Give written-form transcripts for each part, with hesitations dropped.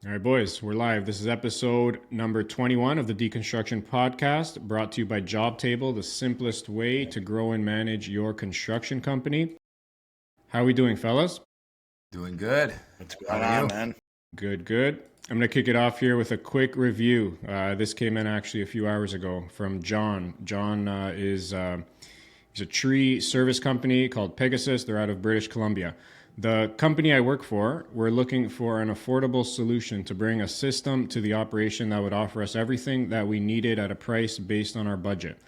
All right, boys, we're live. This is episode number 21 of the Deconstruction Podcast, brought to you by Jobtable, the simplest way to grow and manage your construction company. How are we doing, fellas? Doing good. What's How going are on, you? man? Good, good. I'm going to kick it off here with a quick review. This came in actually a few hours ago from John. John is he's a tree service company called Pegasus. They're out of British Columbia. The company I work for, we're looking for an affordable solution to bring a system to the operation that would offer us everything that we needed at a price based on our budget.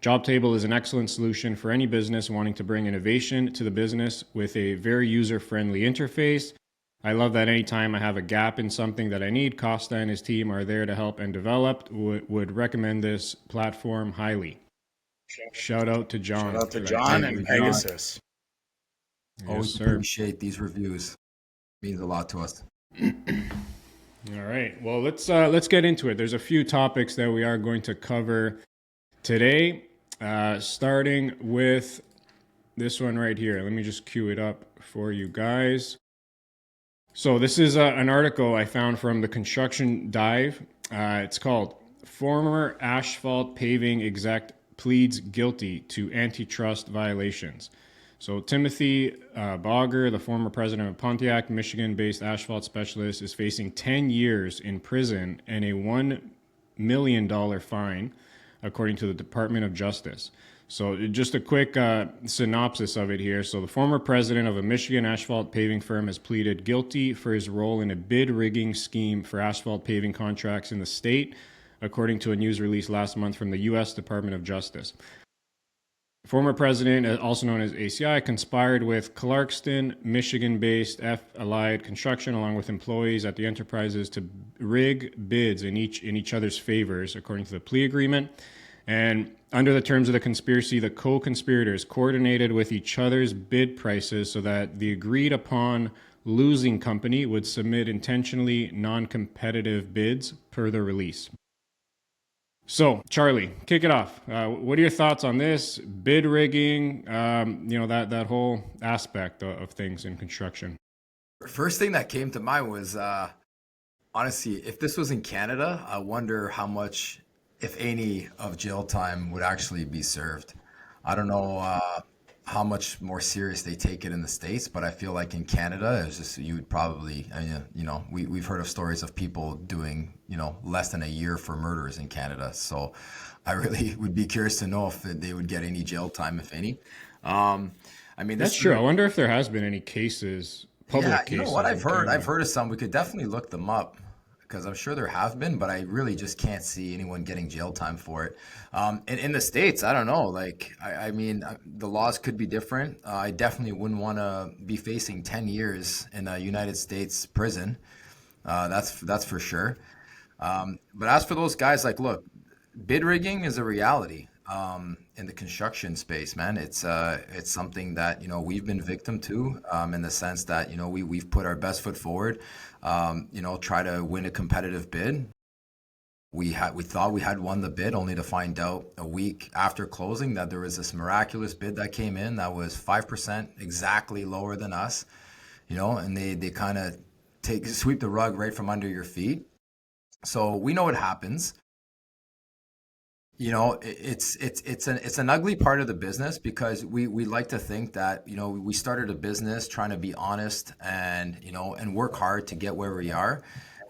Jobtable is an excellent solution for any business wanting to bring innovation to the business with a very user-friendly interface. I love that anytime I have a gap in something that I need, Costa and his team are there to help and develop. Would recommend this platform highly. Shout out to John. Shout out to for that John great and review. Pegasus. Yes, Always sir. appreciate these reviews. Means a lot to us. All right. Well, let's get into it. There's a few topics that we are going to cover today, starting with this one right here. Let me just cue it up for you guys. So this is an article I found from the Construction Dive. It's called "Former Asphalt Paving Exec Pleads Guilty to Antitrust Violations." So Timothy Bogger, the former president of Pontiac, Michigan-based asphalt specialist, is facing 10 years in prison and a $1 million fine, according to the Department of Justice. So just a quick synopsis of it here. So the former president of a Michigan asphalt paving firm has pleaded guilty for his role in a bid rigging scheme for asphalt paving contracts in the state, according to a news release last month from the U.S. Department of Justice. Former president, also known as ACI, conspired with Clarkston, Michigan-based F. Allied Construction, along with employees at the enterprises, to rig bids in each other's favors, according to the plea agreement. And under the terms of the conspiracy, the co-conspirators coordinated with each other's bid prices so that the agreed-upon losing company would submit intentionally non-competitive bids per the release. So, Charlie, kick it off. What are your thoughts on this bid rigging? That whole aspect of things in construction. First thing that came to mind was, honestly, if this was in Canada, I wonder how much, if any, of jail time would actually be served. I don't know how much more serious they take it in the States, but I feel like in Canada, it's just you would probably, we've heard of stories of people doing, less than a year for murders in Canada. So I really would be curious to know if they would get any jail time, if any. That's true. I wonder if there has been any cases, public cases. You know what I've heard? Canada. I've heard of some. We could definitely look them up because I'm sure there have been, but I really just can't see anyone getting jail time for it. And in the States, I don't know. The laws could be different. I definitely wouldn't want to be facing 10 years in a United States prison. That's for sure. But as for those guys, look, bid rigging is a reality in the construction space, man. It's something that we've been victim to in the sense that we've put our best foot forward, try to win a competitive bid. We thought we had won the bid, only to find out a week after closing that there was this miraculous bid that came in that was 5% exactly lower than us, and they kind of sweep the rug right from under your feet. So we know what happens. It's an ugly part of the business because we like to think that we started a business trying to be honest and and work hard to get where we are,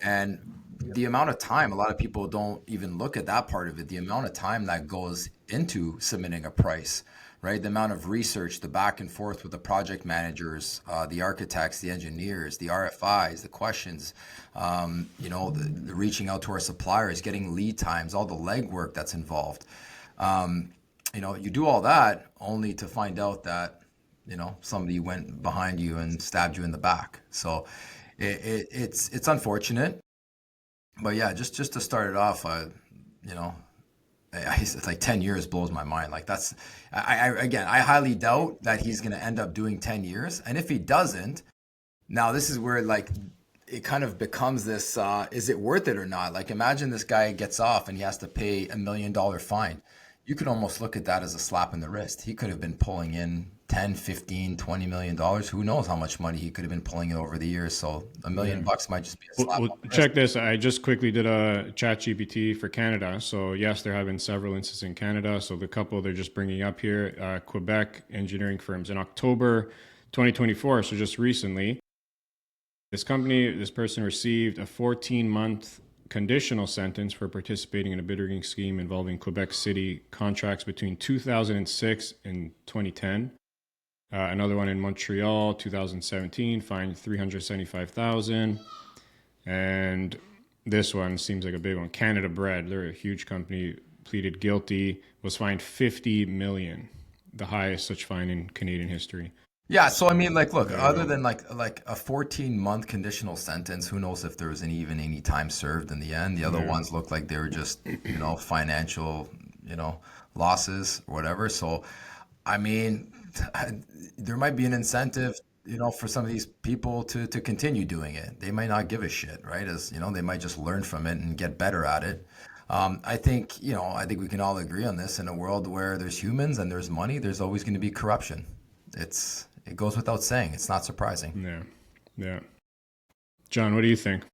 and the amount of time, a lot of people don't even look at that part of it, the amount of time that goes into submitting a price, right? The amount of research, the back and forth with the project managers, the architects, the engineers, the RFIs, the questions, the reaching out to our suppliers, getting lead times, all the legwork that's involved. You do all that only to find out that, somebody went behind you and stabbed you in the back. So it's unfortunate. But yeah, just to start it off, it's like 10 years blows my mind. Like I highly doubt that he's going to end up doing 10 years. And if he doesn't, now this is where it kind of becomes this, is it worth it or not? Like imagine this guy gets off and he has to pay $1 million fine. You could almost look at that as a slap in the wrist. He could have been pulling in 10, 15, 20 million dollars. Who knows how much money he could have been pulling in over the years. So a million Yeah. bucks might just be a Well, slap well, on the wrist. check this. I just quickly did a chat GPT for Canada. So, yes, there have been several instances in Canada. So, the couple they're just bringing up here, Quebec engineering firms in October 2024. So, just recently, this person received a 14-month conditional sentence for participating in a bid rigging scheme involving Quebec City contracts between 2006 and 2010. Another one in Montreal, 2017, fined 375,000. And this one seems like a big one. Canada Bread, they're a huge company, pleaded guilty, was fined 50 million, the highest such fine in Canadian history. Yeah, so I mean, like, look, There you other go. than like a 14-month conditional sentence, who knows if there was even any time served in the end? The other Yeah. ones look like they were just, financial, losses or whatever. So, I mean, there might be an incentive, for some of these people to continue doing it. They might not give a shit, right? As they might just learn from it and get better at it. I think we can all agree on this. In a world where there's humans and there's money, there's always going to be corruption. It goes without saying. It's not surprising. Yeah. Yeah. John, what do you think?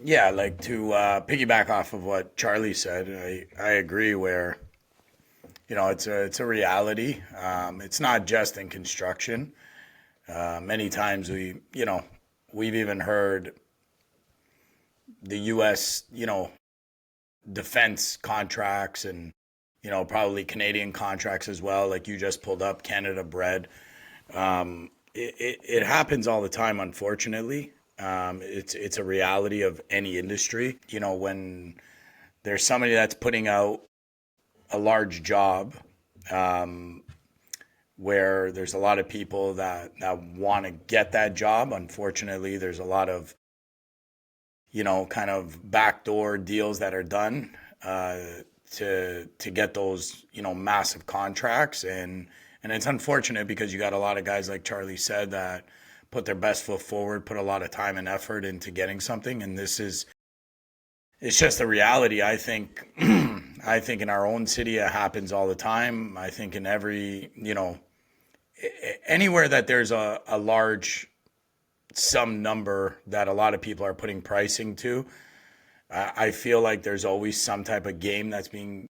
Yeah, like to piggyback off of what Charlie said, I agree. Where it's a reality. It's not just in construction. Many times we've even heard the U.S. Defense contracts and probably Canadian contracts as well. Like you just pulled up Canada Bread. It happens all the time, unfortunately. It's a reality of any industry. When there's somebody that's putting out a large job, where there's a lot of people that want to get that job. Unfortunately, there's a lot of kind of backdoor deals that are done to get those massive contracts, and it's unfortunate because you got a lot of guys like Charlie said that put their best foot forward, put a lot of time and effort into getting something, and it's just a reality. I think I think in our own city it happens all the time. I think in every anywhere that there's a large some number that a lot of people are putting pricing to, I feel like there's always some type of game that's being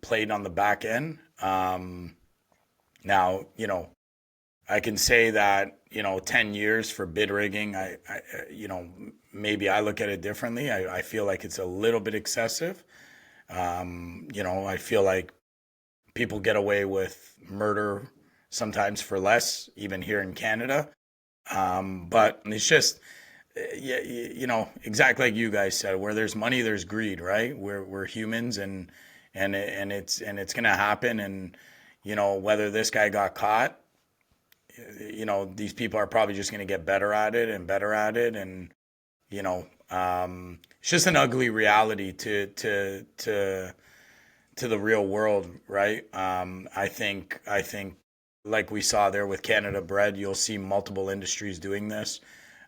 played on the back end. Now, I can say that, 10 years for bid rigging, maybe I look at it differently. I feel like it's a little bit excessive. I feel like people get away with murder sometimes for less, even here in Canada. But it's just, yeah, exactly like you guys said, where there's money, there's greed, right? We're humans, and it's gonna happen. And whether this guy got caught, these people are probably just gonna get better at it and better at it, and it's just an ugly reality to the real world, right? I think like we saw there with Canada Bread, you'll see multiple industries doing this.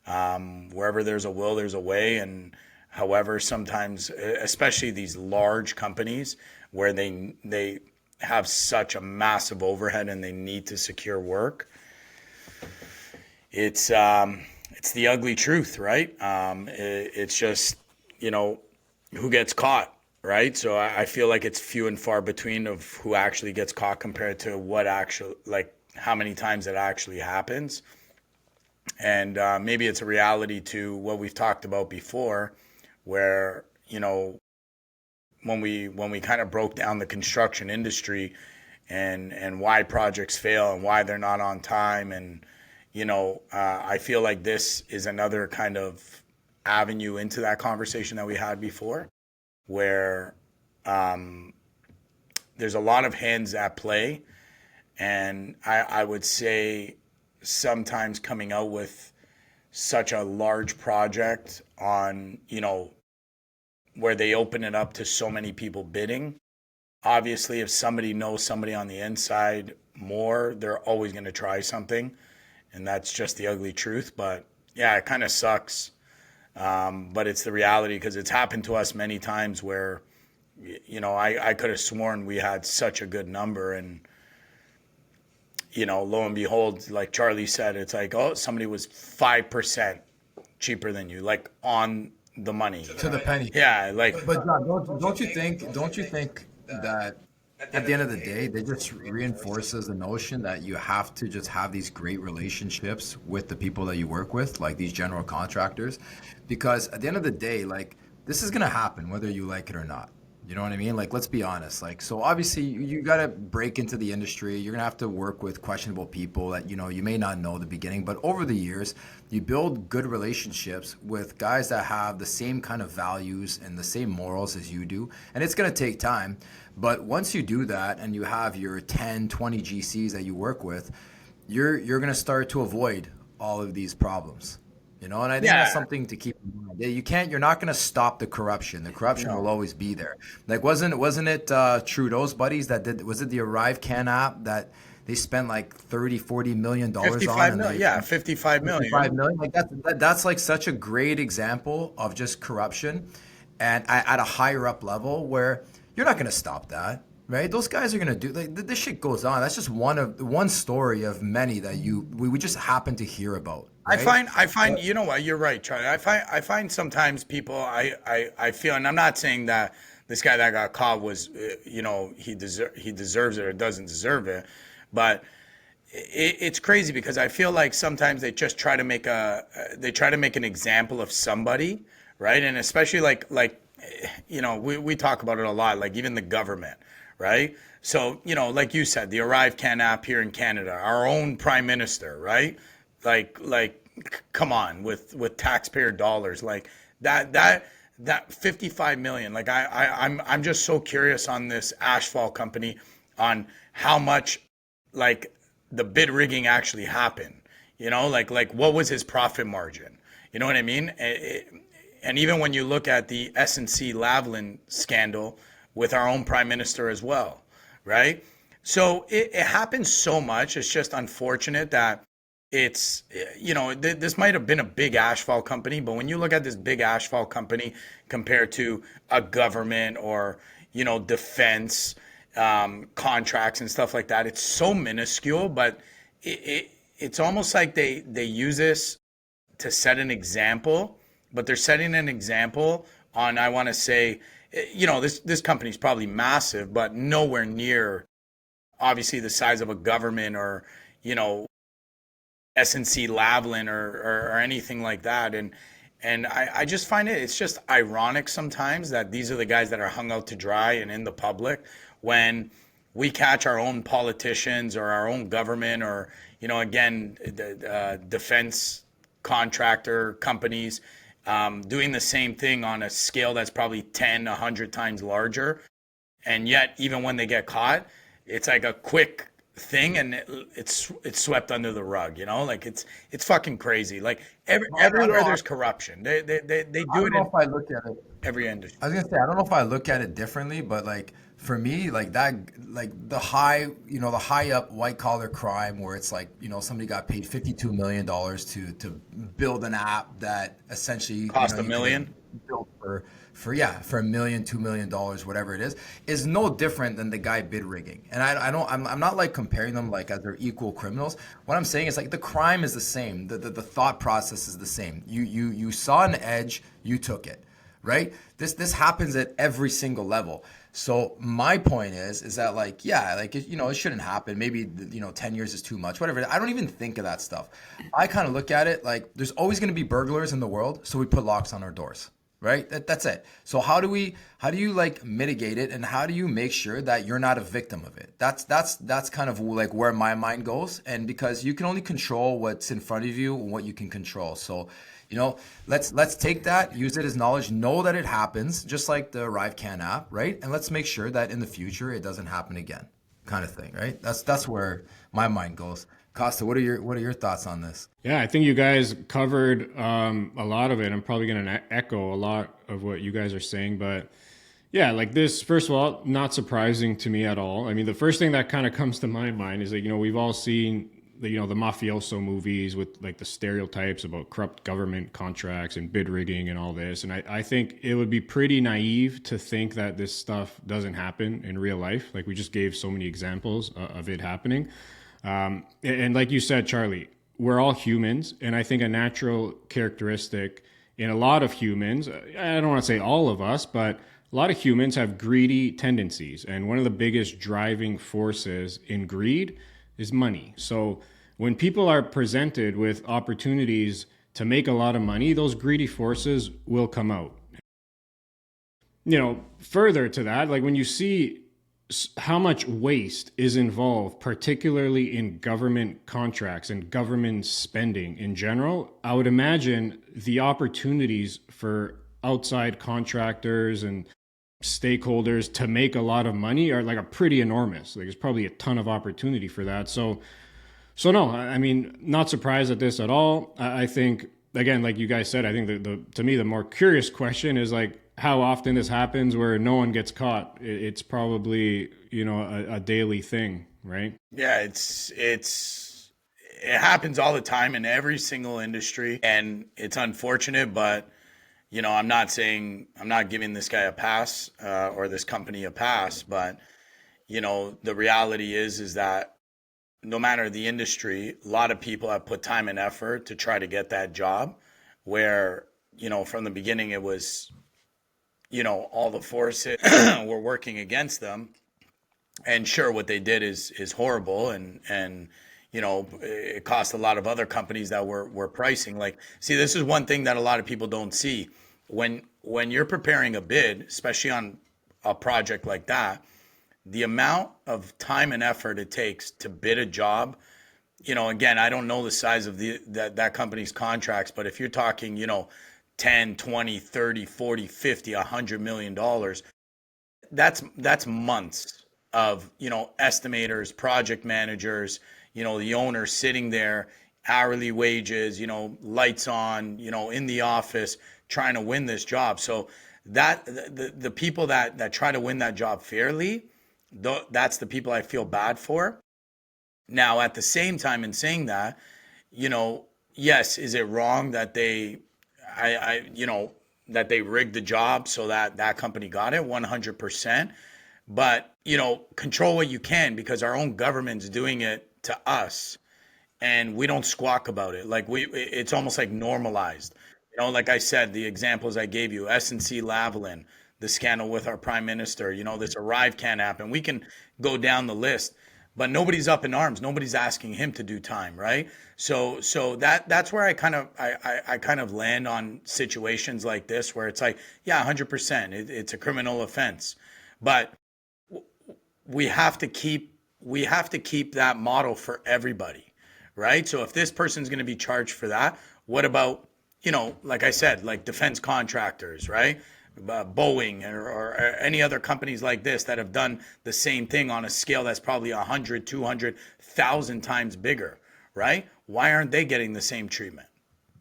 Wherever there's a will, there's a way. And however, sometimes, especially these large companies where they have such a massive overhead and they need to secure work, it's the ugly truth, right? It's just who gets caught, right? So I feel like it's few and far between of who actually gets caught compared to what actually, like how many times it actually happens. And maybe it's a reality to what we've talked about before, where when we kind of broke down the construction industry and why projects fail and why they're not on time, and I feel like this is another kind of avenue into that conversation that we had before, where there's a lot of hands at play, and I would say sometimes coming out with such a large project on where they open it up to so many people bidding. Obviously, if somebody knows somebody on the inside more, they're always going to try something, and that's just the ugly truth. But yeah, it kind of sucks, but it's the reality, because it's happened to us many times where I could have sworn we had such a good number, and lo and behold, like Charlie said, it's like, oh, somebody was 5% cheaper than you, like on the money. To the penny. Yeah, like, But John, don't you think that at the end of the day, they just reinforces the notion that you have to just have these great relationships with the people that you work with, like these general contractors, because at the end of the day, like this is gonna happen whether you like it or not. You know what I mean? Like, let's be honest. Like, so obviously you got to break into the industry. You're going to have to work with questionable people that, you may not know at the beginning, but over the years, you build good relationships with guys that have the same kind of values and the same morals as you do. And it's going to take time. But once you do that and you have your 10, 20 GCs that you work with, you're going to start to avoid all of these problems. And I think that's something to keep in mind. You're not going to stop the corruption. The corruption will always be there. Like, wasn't it Trudeau's buddies that was it the Arrive Can app that they spent like $30-40 million on? 55 million. 55 million. 55 million. Like that's like such a great example of just corruption and at a higher up level where you're not going to stop that. Right, those guys are gonna do like this. Shit goes on. That's just one story of many that we just happen to hear about. Right? I find, you know what, you're right, Charlie. I find sometimes people, I feel, and I'm not saying that this guy that got caught was, he deserves it or doesn't deserve it, but it's crazy because I feel like sometimes they just try to make an example of somebody, right? And especially like we talk about it a lot, like even the government. Right. So, like you said, the Arrive Can app here in Canada, our own prime minister, right? Like, come on, with taxpayer dollars, like that 55 million. Like I'm just so curious on this asphalt company on how much like the bid rigging actually happened, like what was his profit margin? You know what I mean? And even when you look at the S&C Lavalin scandal, with our own prime minister as well, right? So it happens so much. It's just unfortunate that it's, this might have been a big asphalt company, but when you look at this big asphalt company compared to a government or, defense contracts and stuff like that, it's so minuscule, but it's almost like they use this to set an example, but they're setting an example on, I want to say, this company is probably massive, but nowhere near, obviously, the size of a government or, S&C Lavalin or anything like that. And I just find it's just ironic sometimes that these are the guys that are hung out to dry and in the public when we catch our own politicians or our own government or, again, the defense contractor companies doing the same thing on a scale that's probably 10, 100 times larger. And yet, even when they get caught, it's like a quick thing and it's swept under the rug, like it's fucking crazy. Like everywhere there's corruption. They do it in if I look at it, every industry. I was gonna say, I don't know if I look at it differently, but like for me, like that, like the high up white collar crime where it's like, somebody got paid $52 million to build an app that essentially cost $1 million built for $1 million, $2 million, whatever it is no different than the guy bid rigging. And I'm not like comparing them like as they're equal criminals. What I'm saying is like the crime is the same. The thought process is the same. You saw an edge, you took it. Right? This happens at every single level. So my point is that like, yeah, like, it shouldn't happen. Maybe, 10 years is too much, whatever. I don't even think of that stuff. I kind of look at it like there's always going to be burglars in the world. So we put locks on our doors, right? That's it. So how do you like mitigate it? And how do you make sure that you're not a victim of it? That's kind of like where my mind goes. And because you can only control what's in front of you and what you can control. So, let's take that, use it as knowledge, know that it happens, just like the Arrive Can app, right? And let's make sure that in the future it doesn't happen again, kind of thing, right? That's where my mind goes. Costa, what are your thoughts on this? Yeah, I think you guys covered a lot of it. I'm probably going to echo a lot of what you guys are saying, but yeah, like this, first of all, not surprising to me at all. I mean, the first thing that kind of comes to my mind is that, we've all seen the mafioso movies with like the stereotypes about corrupt government contracts and bid rigging and all this. And I think it would be pretty naive to think that this stuff doesn't happen in real life. Like we just gave so many examples of it happening. And like you said, Charlie, we're all humans. And I think a natural characteristic in a lot of humans, I don't want to say all of us, but a lot of humans have greedy tendencies. And one of the biggest driving forces in greed is money. So when people are presented with opportunities to make a lot of money, those greedy forces will come out. Further to that, like when you see how much waste is involved, particularly in government contracts and government spending in general, I would imagine the opportunities for outside contractors and stakeholders to make a lot of money are like a pretty enormous. Like there's probably a ton of opportunity for that. So no, I mean, not surprised at this at all. I think, again, like you guys said, I think to me the more curious question is like how often this happens where no one gets caught. It's probably a daily thing, right? Yeah, it happens all the time in every single industry, and it's unfortunate, but I'm not giving this guy a pass or this company a pass, but the reality is that no matter the industry, a lot of people have put time and effort to try to get that job where, from the beginning it was, all the forces were working against them. And sure, what they did is horrible. And it cost a lot of other companies that were pricing. Like, see, this is one thing that a lot of people don't see. When you're preparing a bid, especially on a project like that, the amount of time and effort it takes to bid a job, again, I don't know the size of that company's contracts, but if you're talking, 10, 20, 30, 40, 50, $100 million, that's months of, estimators, project managers, the owner sitting there, hourly wages, lights on, in the office trying to win this job. So that the people that try to win that job fairly, that's the people I feel bad for. Now, at the same time, in saying that, yes, is it wrong that they rigged the job so that company got it? 100%. But, control what you can, because our own government's doing it to us and we don't squawk about it. Like it's almost like normalized. Like I said, the examples I gave you, S&C Lavalin, the scandal with our prime minister, this Arrive can't happen. We can go down the list, but nobody's up in arms. Nobody's asking him to do time, right? So that's where I kind of land on situations like this, where it's like, yeah, 100%, it's a criminal offense, but we have to keep that model for everybody, right? So if this person's going to be charged for that, what about, like I said, like defense contractors, right? Boeing or any other companies like this that have done the same thing on a scale that's probably 100, 200,000 times bigger, right? Why aren't they getting the same treatment,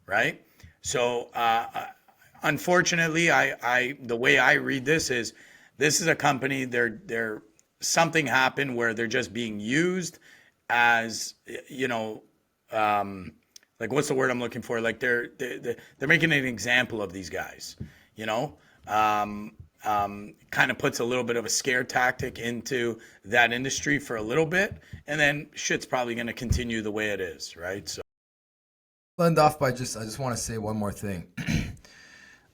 right? So unfortunately, the way I read this is a company, they're something happened where they're just being used as, like, what's the word I'm looking for? Like they're making an example of these guys, kind of puts a little bit of a scare tactic into that industry for a little bit, and then shit's probably going to continue the way it is, right? So End off by I just want to say one more thing.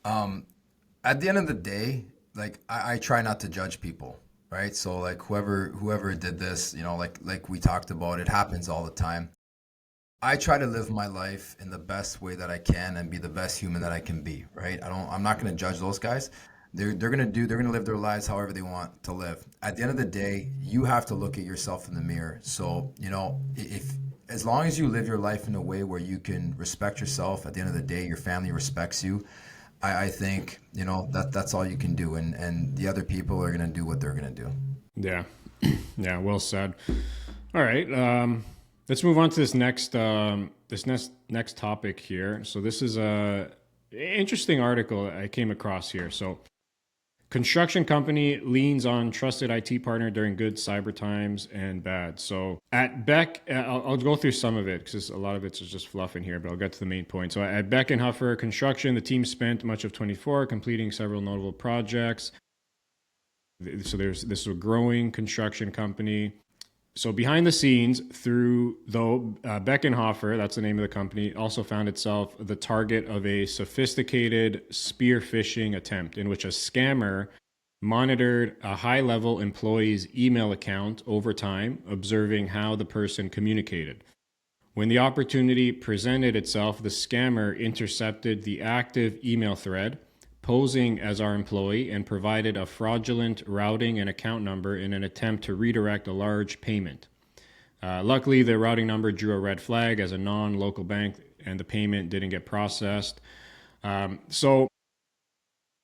At the end of the day, like I try not to judge people, right? So like whoever did this, like we talked about, it happens all the time. I try to live my life in the best way that I can and be the best human that I can be, right? I'm not going to judge those guys. They're going to live their lives however they want to live. At the end of the day, you have to look at yourself in the mirror. So, if as long as you live your life in a way where you can respect yourself, at the end of the day, your family respects you. I think, that's all you can do. And the other people are going to do what they're going to do. Yeah. Yeah. Well said. All right. Let's move on to this next topic here. So this is a interesting article I came across here. So construction company leans on trusted IT partner during good cyber times and bad. So at Beck, I'll go through some of it because a lot of it's just fluff in here, but I'll get to the main point. So at Beck and Huffer Construction, the team spent much of 24 completing several notable projects. So this is a growing construction company. So behind the scenes, Beckenhofer, that's the name of the company, also found itself the target of a sophisticated spear phishing attempt in which a scammer monitored a high-level employee's email account over time, observing how the person communicated. When the opportunity presented itself, the scammer intercepted the active email thread, posing as our employee, and provided a fraudulent routing and account number in an attempt to redirect a large payment. Luckily, the routing number drew a red flag as a non-local bank, and the payment didn't get processed. So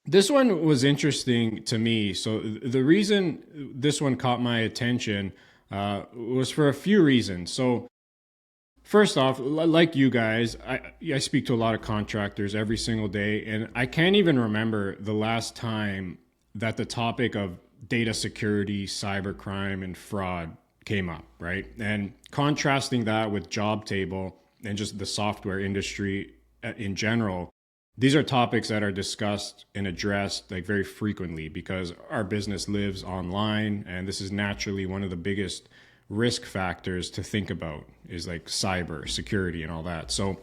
this one was interesting to me. So the reason this one caught my attention was for a few reasons. So first off, like you guys, I speak to a lot of contractors every single day, and I can't even remember the last time that the topic of data security, cybercrime, and fraud came up, right? And contrasting that with Jobtable and just the software industry in general, these are topics that are discussed and addressed like very frequently because our business lives online, and this is naturally one of the biggest risk factors to think about is like cyber security and all that. So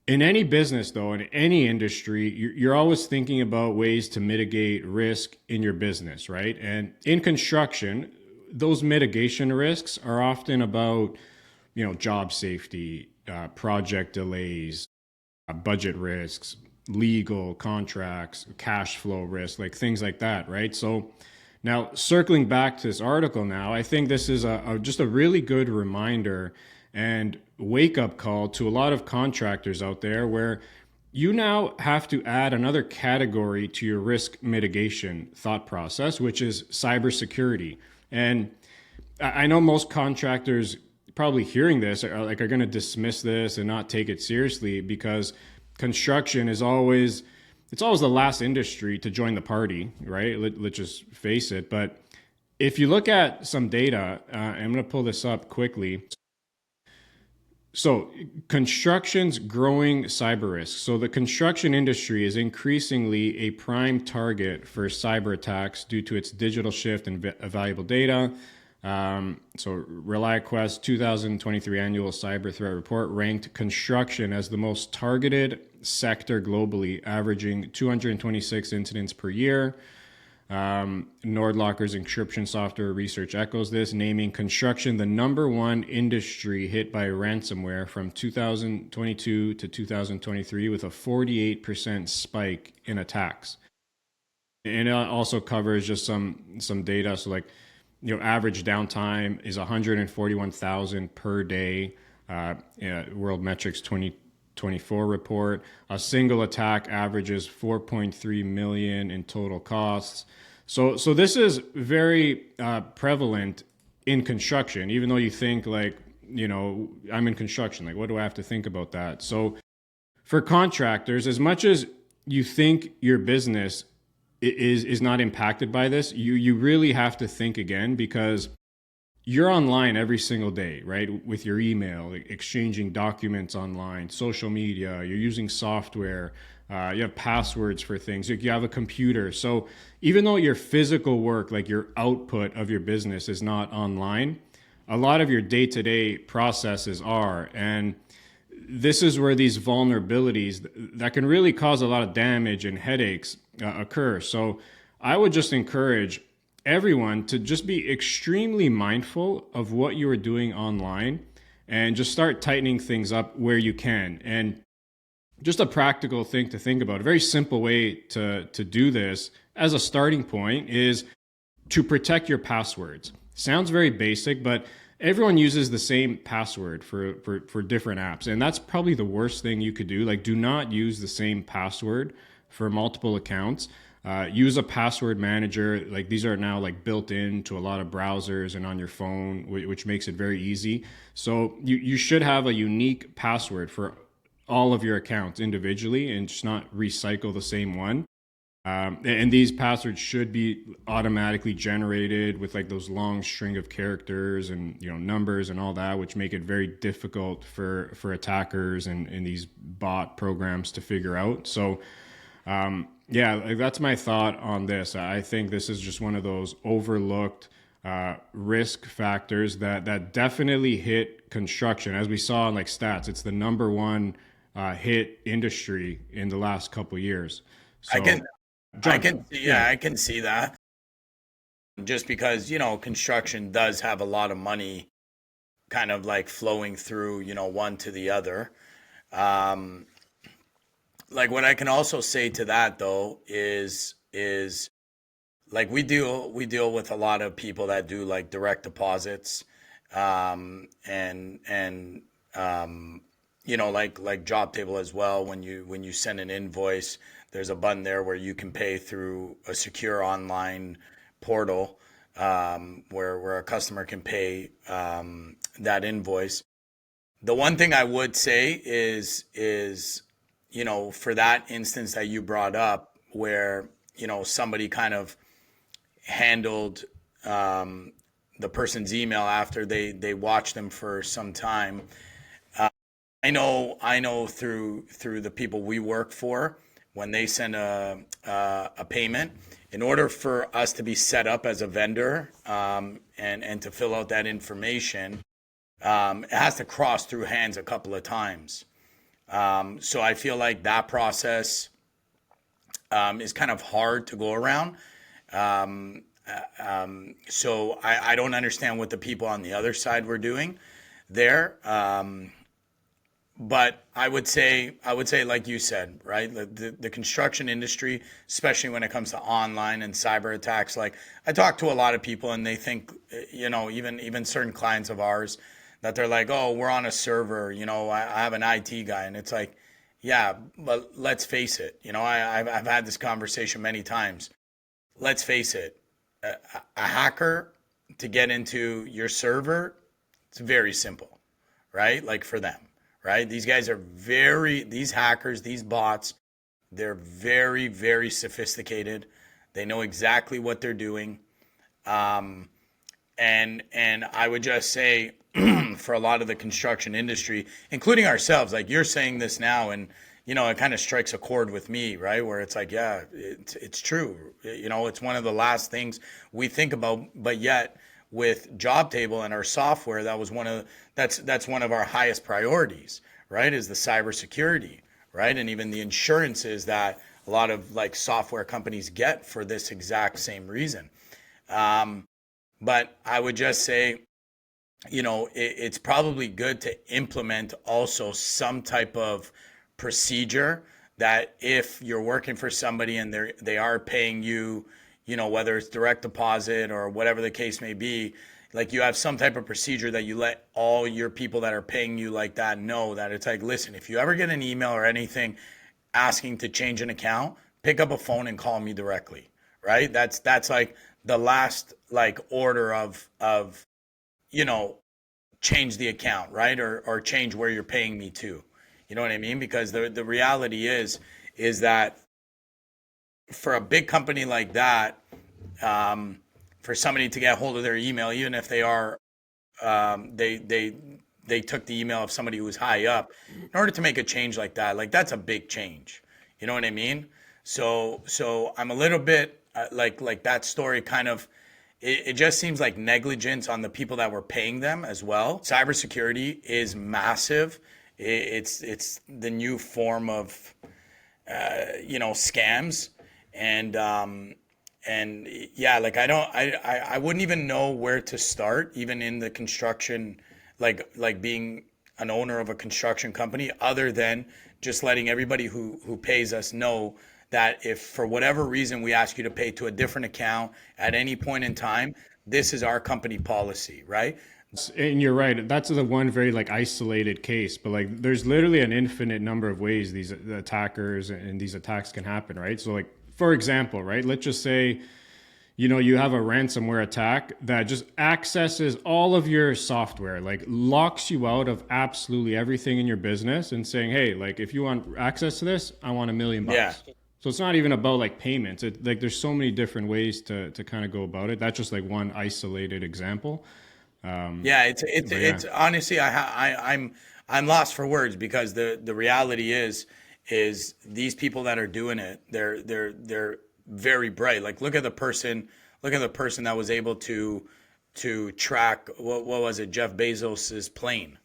in any business though, in any industry, you're always thinking about ways to mitigate risk in your business, right? And in construction, those mitigation risks are often about, job safety, project delays, budget risks, legal contracts, cash flow risk, like things like that, right? So now, circling back to this article now, I think this is just a really good reminder and wake-up call to a lot of contractors out there where you now have to add another category to your risk mitigation thought process, which is cybersecurity. And I know most contractors probably hearing this are going to dismiss this and not take it seriously because construction is always the last industry to join the party, right? Let's just face it. But if you look at some data, I'm going to pull this up quickly. So construction's growing cyber risk. So the construction industry is increasingly a prime target for cyber attacks due to its digital shift and valuable data. So ReliaQuest 2023 annual cyber threat report ranked construction as the most targeted sector globally, averaging 226 incidents per year. NordLocker's encryption software research echoes this, naming construction the number one industry hit by ransomware from 2022 to 2023 with a 48% spike in attacks. And it also covers just some data. So like, average downtime is 141,000 per day. World Metrics 2024 report. A single attack averages 4.3 million in total costs. So this is very prevalent in construction, even though you think like, I'm in construction, like what do I have to think about that? So for contractors, as much as you think your business is not impacted by this, you really have to think again because you're online every single day, right? With your email, exchanging documents online, social media, you're using software, you have passwords for things, you have a computer. So even though your physical work, like your output of your business is not online, a lot of your day-to-day processes are. And this is where these vulnerabilities that can really cause a lot of damage and headaches occur. So I would just encourage everyone to just be extremely mindful of what you are doing online and just start tightening things up where you can. And just a practical thing to think about, a very simple way to do this as a starting point is to protect your passwords. Sounds very basic, but everyone uses the same password for different apps. And that's probably the worst thing you could do. Like, do not use the same password for multiple accounts. Use a password manager. Like, these are now like built into a lot of browsers and on your phone, which makes it very easy. So you should have a unique password for all of your accounts individually and just not recycle the same one. And these passwords should be automatically generated with like those long string of characters and numbers and all that, which make it very difficult for attackers and these bot programs to figure out. So yeah, like that's my thought on this. I think this is just one of those overlooked risk factors that definitely hit construction. As we saw in like stats, it's the number one hit industry in the last couple years. So, Yeah, I can see that. Just because, construction does have a lot of money kind of like flowing through, one to the other. Like what I can also say to that though is like we deal with a lot of people that do like direct deposits, and like Jobtable as well. When you send an invoice, there's a button there where you can pay through a secure online portal, where a customer can pay that invoice. The one thing I would say is for that instance that you brought up, where somebody kind of handled the person's email after they watched them for some time. I know through the people we work for, when they send a payment, in order for us to be set up as a vendor, and to fill out that information, it has to cross through hands a couple of times. So I feel like that process is kind of hard to go around. So I don't understand what the people on the other side were doing there. But I would say, like you said, right? The construction industry, especially when it comes to online and cyber attacks, like I talk to a lot of people and they think, even certain clients of ours, that they're like, oh, we're on a server, I have an IT guy. And it's like, yeah, but let's face it. I've had this conversation many times. Let's face it. A hacker, to get into your server, it's very simple, right? Like for them, right? These guys are these hackers, these bots, they're very, very sophisticated. They know exactly what they're doing. And I would just say, for a lot of the construction industry, including ourselves, like you're saying this now, and it kind of strikes a chord with me, right? Where it's like, yeah, it's true. It's one of the last things we think about, but yet with Jobtable and our software, that's one of our highest priorities, right? Is the cybersecurity, right? And even the insurances that a lot of like software companies get for this exact same reason. But I would just say, it's probably good to implement also some type of procedure that if you're working for somebody and they are paying you, whether it's direct deposit or whatever the case may be, like you have some type of procedure that you let all your people that are paying you like that know that it's like, listen, if you ever get an email or anything asking to change an account, pick up a phone and call me directly, right? That's like the last like order of change the account, right? Or change where you're paying me to. You know what I mean? Because the reality is that for a big company like that, for somebody to get hold of their email, even if they are, they took the email of somebody who was high up, in order to make a change like that, like that's a big change. You know what I mean? So I'm a little bit like that story kind of, it just seems like negligence on the people that were paying them as well. Cybersecurity is massive. It's the new form of scams, and yeah, like I wouldn't even know where to start, even in the construction, like being an owner of a construction company, other than just letting everybody who pays us know that if for whatever reason we ask you to pay to a different account at any point in time, this is our company policy, right? And you're right. That's the one very like isolated case, but like there's literally an infinite number of ways these attackers and these attacks can happen, right? So like, for example, right, let's just say, you have a ransomware attack that just accesses all of your software, like locks you out of absolutely everything in your business and saying, hey, like if you want access to this, I want $1 million. Yeah. So it's not even about like payments. Like there's so many different ways to kind of go about it. That's just like one isolated example. Yeah, it's honestly, I'm lost for words, because the reality is these people that are doing it, they're very bright. Like look at the person that was able to to track what was it, Jeff Bezos's plane.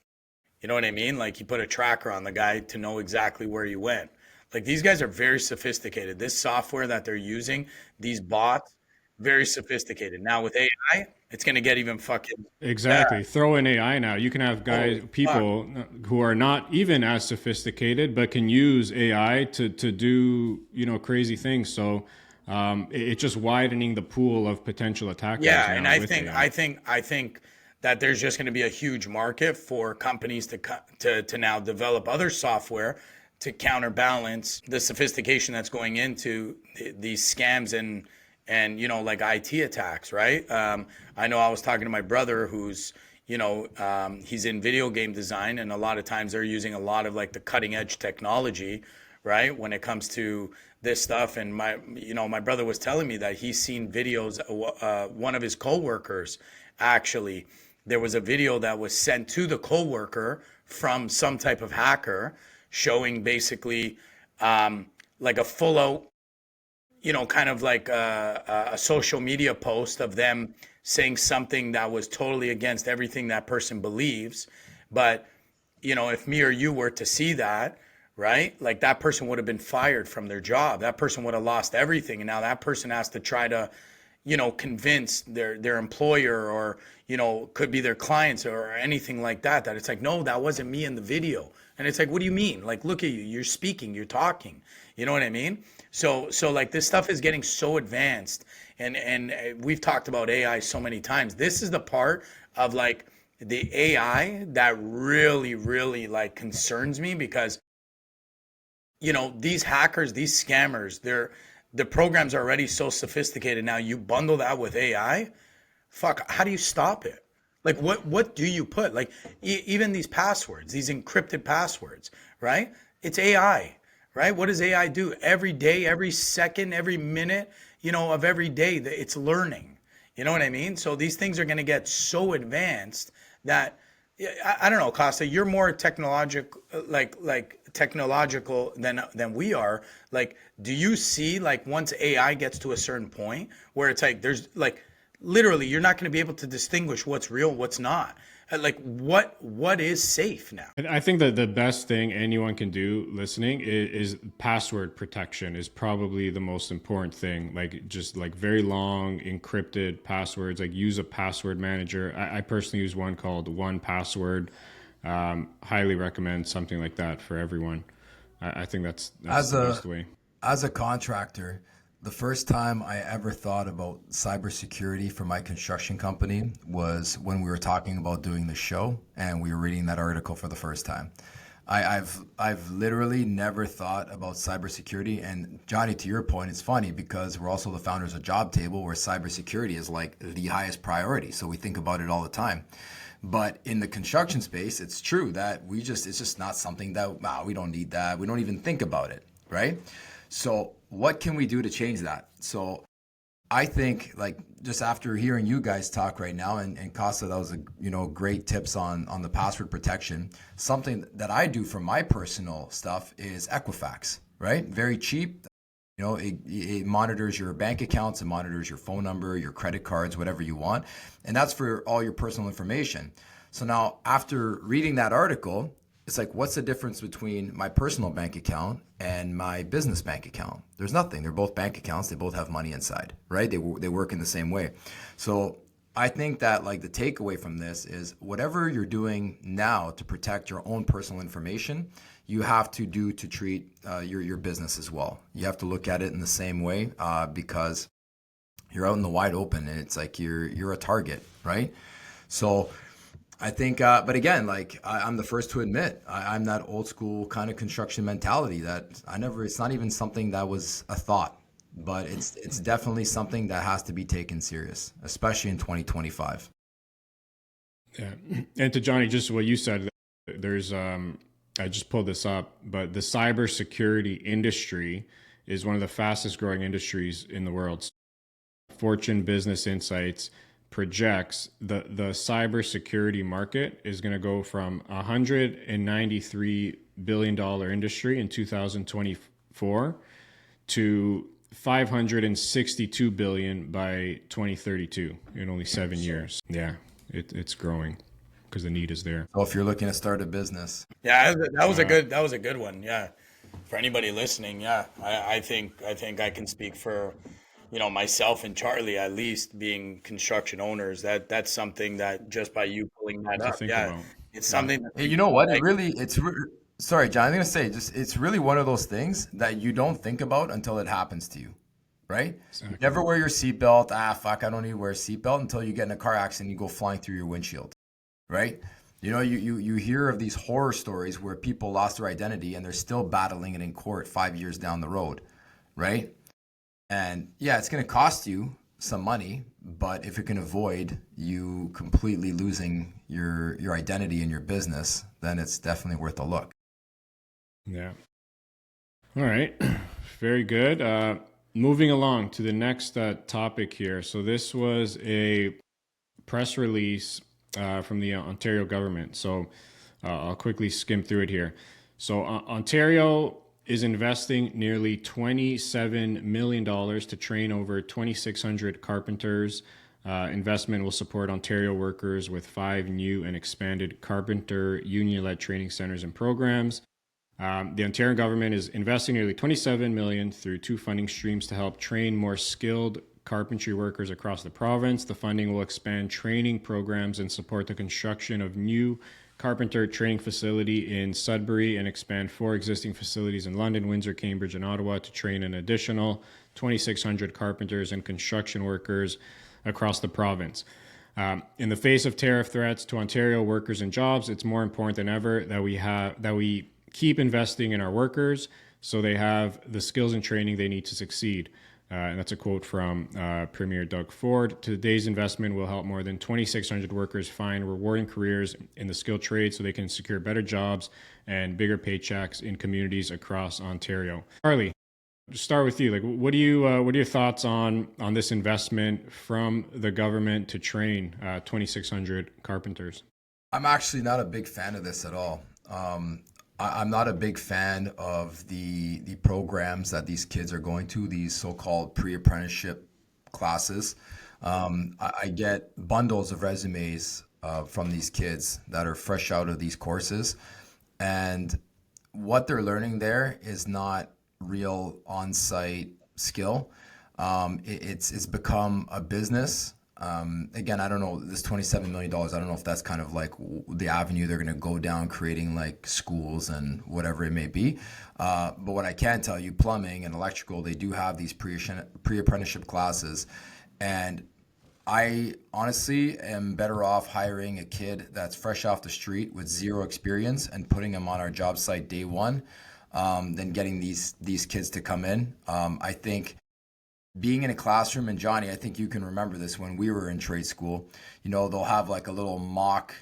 You know what I mean? Like he put a tracker on the guy to know exactly where he went. Like these guys are very sophisticated. This software that they're using, these bots, very sophisticated. Now with AI, it's gonna get even fucking yeah. Exactly. Throw in AI now. You can have Holy guys, fuck. people who are not even as sophisticated, but can use AI to do, crazy things. So it's just widening the pool of potential attackers Yeah, and now I with think AI. I think I think that there's just going to be a huge market for companies to now develop other software to counterbalance the sophistication that's going into these scams and like IT attacks, right? I know I was talking to my brother who's he's in video game design, and a lot of times they're using a lot of like the cutting edge technology, right? When it comes to this stuff. And my brother was telling me that he's seen videos. One of his coworkers, actually, there was a video that was sent to the coworker from some type of hacker, showing basically like a full out, kind of like a social media post of them saying something that was totally against everything that person believes. But if me or you were to see that, right, like that person would have been fired from their job. That person would have lost everything. And now that person has to try to, convince their employer, or, could be their clients or anything like that, that it's like, no, that wasn't me in the video. And it's like, what do you mean? Like, look at you, you're speaking, you're talking. You know what I mean? So like this stuff is getting so advanced, and we've talked about AI so many times. This is the part of like the AI that really, really like concerns me, because these hackers, these scammers, the programs are already so sophisticated. Now you bundle that with AI, fuck, how do you stop it? Like what do you put? Like even these passwords, these encrypted passwords, right? It's AI, right? What does AI do? Every day, every second, every minute, of every day, it's learning. You know what I mean? So these things are going to get so advanced that yeah, I don't know, Costa. You're more technological, like technological than we are. Like, do you see like once AI gets to a certain point where it's like there's like literally you're not going to be able to distinguish what's real, what's not. Like, what is safe now? And I think that the best thing anyone can do listening is password protection is probably the most important thing. Like just like very long encrypted passwords, like use a password manager. I personally use one called One Password. Highly recommend something like that for everyone. I think that's As the a best way. as a contractor, the first time I ever thought about cybersecurity for my construction company was when we were talking about doing the show and we were reading that article for the first time. I've literally never thought about cybersecurity. And Johnny, to your point, it's funny because we're also the founders of Jobtable, where cybersecurity is like the highest priority. So we think about it all the time. But in the construction space, it's true that it's just not something that, wow, we don't need that. We don't even think about it, right? So what can we do to change that? So I think like just after hearing you guys talk right now, and Costa, that was great tips on the password protection. Something that I do for my personal stuff is Equifax, right? Very cheap. It monitors your bank accounts, it monitors your phone number, your credit cards, whatever you want. And that's for all your personal information. So now after reading that article, it's like, what's the difference between my personal bank account and my business bank account? There's nothing. They're both bank accounts. They both have money inside, right? They work in the same way. So I think that like the takeaway from this is whatever you're doing now to protect your own personal information, you have to do to treat your business as well. You have to look at it in the same way because you're out in the wide open and it's like you're a target, right? So I think, but again, like I'm the first to admit, I'm that old school kind of construction mentality that it's not even something that was a thought, but it's definitely something that has to be taken serious, especially in 2025. Yeah. And to Johnny, just what you said, there's I just pulled this up, but the cybersecurity industry is one of the fastest growing industries in the world. Fortune Business Insights projects the cybersecurity market is going to go from $193 billion industry in 2024 to 562 billion by 2032 in only 7 years. Yeah, it's growing because the need is there. So if you're looking to start a business, Yeah, that was a good one. Yeah, for anybody listening, yeah, I think I can speak for, myself and Charlie, at least being construction owners. That's something that just by you pulling that To up, think yeah, about. it's Yeah, something that hey, you know what? It like. really, sorry, John. I'm gonna say just it's really one of those things that you don't think about until it happens to you, right? You exactly. never wear your seatbelt. Ah, fuck, I don't need to wear a seatbelt until you get in a car accident and you go flying through your windshield, right? You hear of these horror stories where people lost their identity and they're still battling it in court 5 years down the road, right? And yeah, it's going to cost you some money, but if it can avoid you completely losing your identity in your business, then it's definitely worth a look. Yeah. All right. Very good. Moving along to the next topic here. So this was a press release from the Ontario government. So I'll quickly skim through it here. So Ontario is investing nearly $27 million to train over 2,600 carpenters. Investment will support Ontario workers with 5 new and expanded carpenter union-led training centers and programs. The Ontario government is investing nearly $27 million through 2 funding streams to help train more skilled carpentry workers across the province. The funding will expand training programs and support the construction of new carpenter training facility in Sudbury and expand 4 existing facilities in London, Windsor, Cambridge, and Ottawa to train an additional 2,600 carpenters and construction workers across the province. In the face of tariff threats to Ontario workers and jobs, it's more important than ever that we keep investing in our workers so they have the skills and training they need to succeed. And that's a quote from Premier Doug Ford. Today's investment will help more than 2,600 workers find rewarding careers in the skilled trade so they can secure better jobs and bigger paychecks in communities across Ontario. Charlie, to start with you, like, what are your thoughts on this investment from the government to train 2,600 carpenters? I'm actually not a big fan of this at all. I'm not a big fan of the programs that these kids are going to, these so-called pre-apprenticeship classes. I get bundles of resumes from these kids that are fresh out of these courses, and what they're learning there is not real on-site skill. It's become a business. Again, I don't know, this $27 million, I don't know if that's kind of like the avenue they're going to go down, creating like schools and whatever it may be. But what I can tell you, plumbing and electrical, they do have these pre-apprenticeship classes. And I honestly am better off hiring a kid that's fresh off the street with 0 experience and putting him on our job site day one than getting these kids to come in. I think being in a classroom, and Johnny, I think you can remember this when we were in trade school, they'll have like a little mock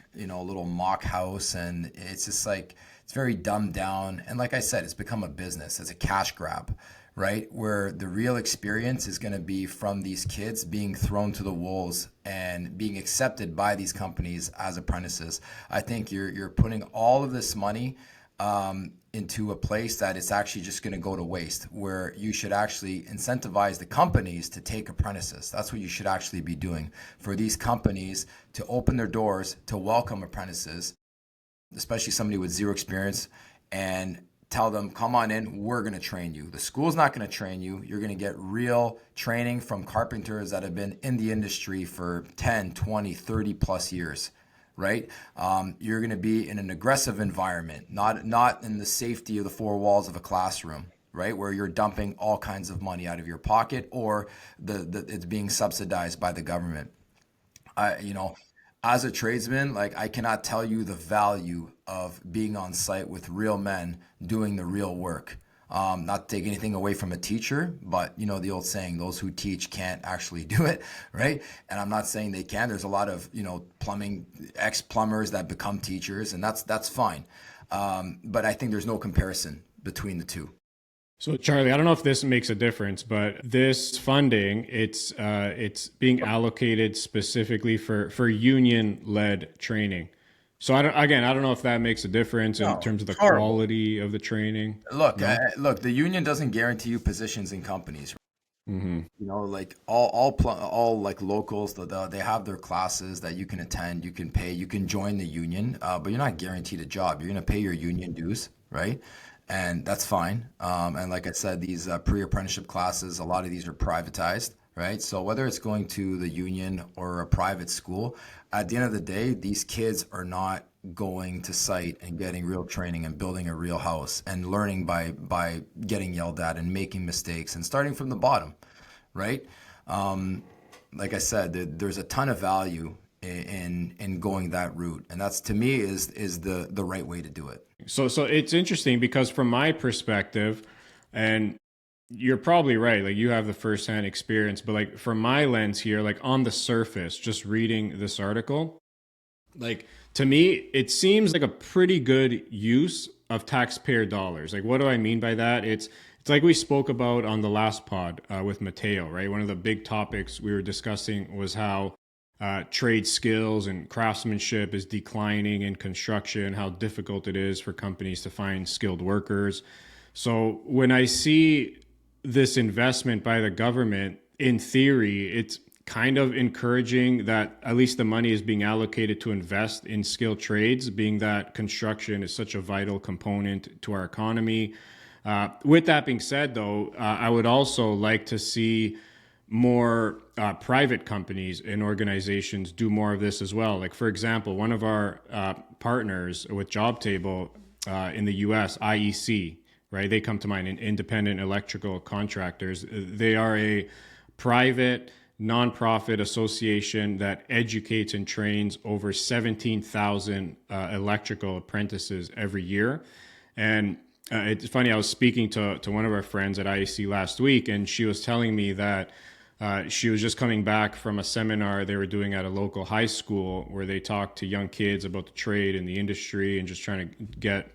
house, and it's just like, it's very dumbed down. And like I said, it's become a business. It's a cash grab, right? Where the real experience is going to be from these kids being thrown to the wolves and being accepted by these companies as apprentices. I think you're putting all of this money into a place that it's actually just going to go to waste, where you should actually incentivize the companies to take apprentices. That's what you should actually be doing, for these companies to open their doors to welcome apprentices, especially somebody with 0 experience, and tell them, come on in, we're going to train you. The school's not going to train you. You're going to get real training from carpenters that have been in the industry for 10, 20, 30 plus years. Right? You're going to be in an aggressive environment, not in the safety of the 4 walls of a classroom, right? Where you're dumping all kinds of money out of your pocket, or it's being subsidized by the government. As a tradesman, like, I cannot tell you the value of being on site with real men doing the real work. Not to take anything away from a teacher, but the old saying, those who teach can't actually do it, right? And I'm not saying they can. There's a lot of ex-plumbers that become teachers, and that's fine. But I think there's no comparison between the two. So Charlie, I don't know if this makes a difference, but this funding, it's being allocated specifically for union-led training. So I don't know if that makes a difference in terms of the quality of the training. Look, the union doesn't guarantee you positions in companies. Like all like locals, they have their classes that you can attend, you can pay, you can join the union, but you're not guaranteed a job. You're going to pay your union dues, right? And that's fine. And like I said, these pre-apprenticeship classes, a lot of these are privatized, right? So whether it's going to the union or a private school, at the end of the day, these kids are not going to site and getting real training and building a real house and learning by getting yelled at and making mistakes and starting from the bottom, right? Like I said, there's a ton of value in going that route, and that's, to me, is the right way to do it. So it's interesting because from my perspective, and you're probably right, like you have the firsthand experience, but like from my lens here, like on the surface, just reading this article, like to me, it seems like a pretty good use of taxpayer dollars. Like, what do I mean by that? It's like we spoke about on the last pod with Mateo, right? One of the big topics we were discussing was how trade skills and craftsmanship is declining in construction, how difficult it is for companies to find skilled workers. So when I see this investment by the government, in theory, it's kind of encouraging that at least the money is being allocated to invest in skilled trades, being that construction is such a vital component to our economy. With that being said, though, I would also like to see more private companies and organizations do more of this as well. Like, for example, one of our partners with Jobtable in the US, IEC, right? They come to mind, independent electrical contractors. They are a private nonprofit association that educates and trains over 17,000 electrical apprentices every year. And it's funny, I was speaking to one of our friends at IEC last week, and she was telling me that she was just coming back from a seminar they were doing at a local high school where they talked to young kids about the trade and the industry and just trying to get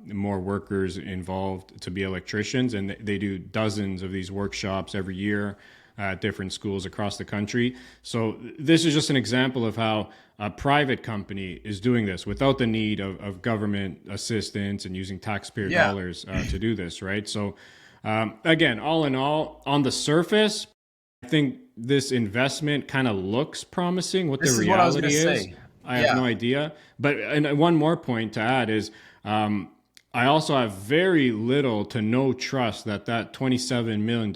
more workers involved to be electricians. And they do dozens of these workshops every year at different schools across the country. So this is just an example of how a private company is doing this without the need of government assistance and using taxpayer dollars to do this, right? So again, all in all, on the surface, I think this investment kind of looks promising. What the reality is, I have no idea. But and one more point to add is I also have very little to no trust that $27 million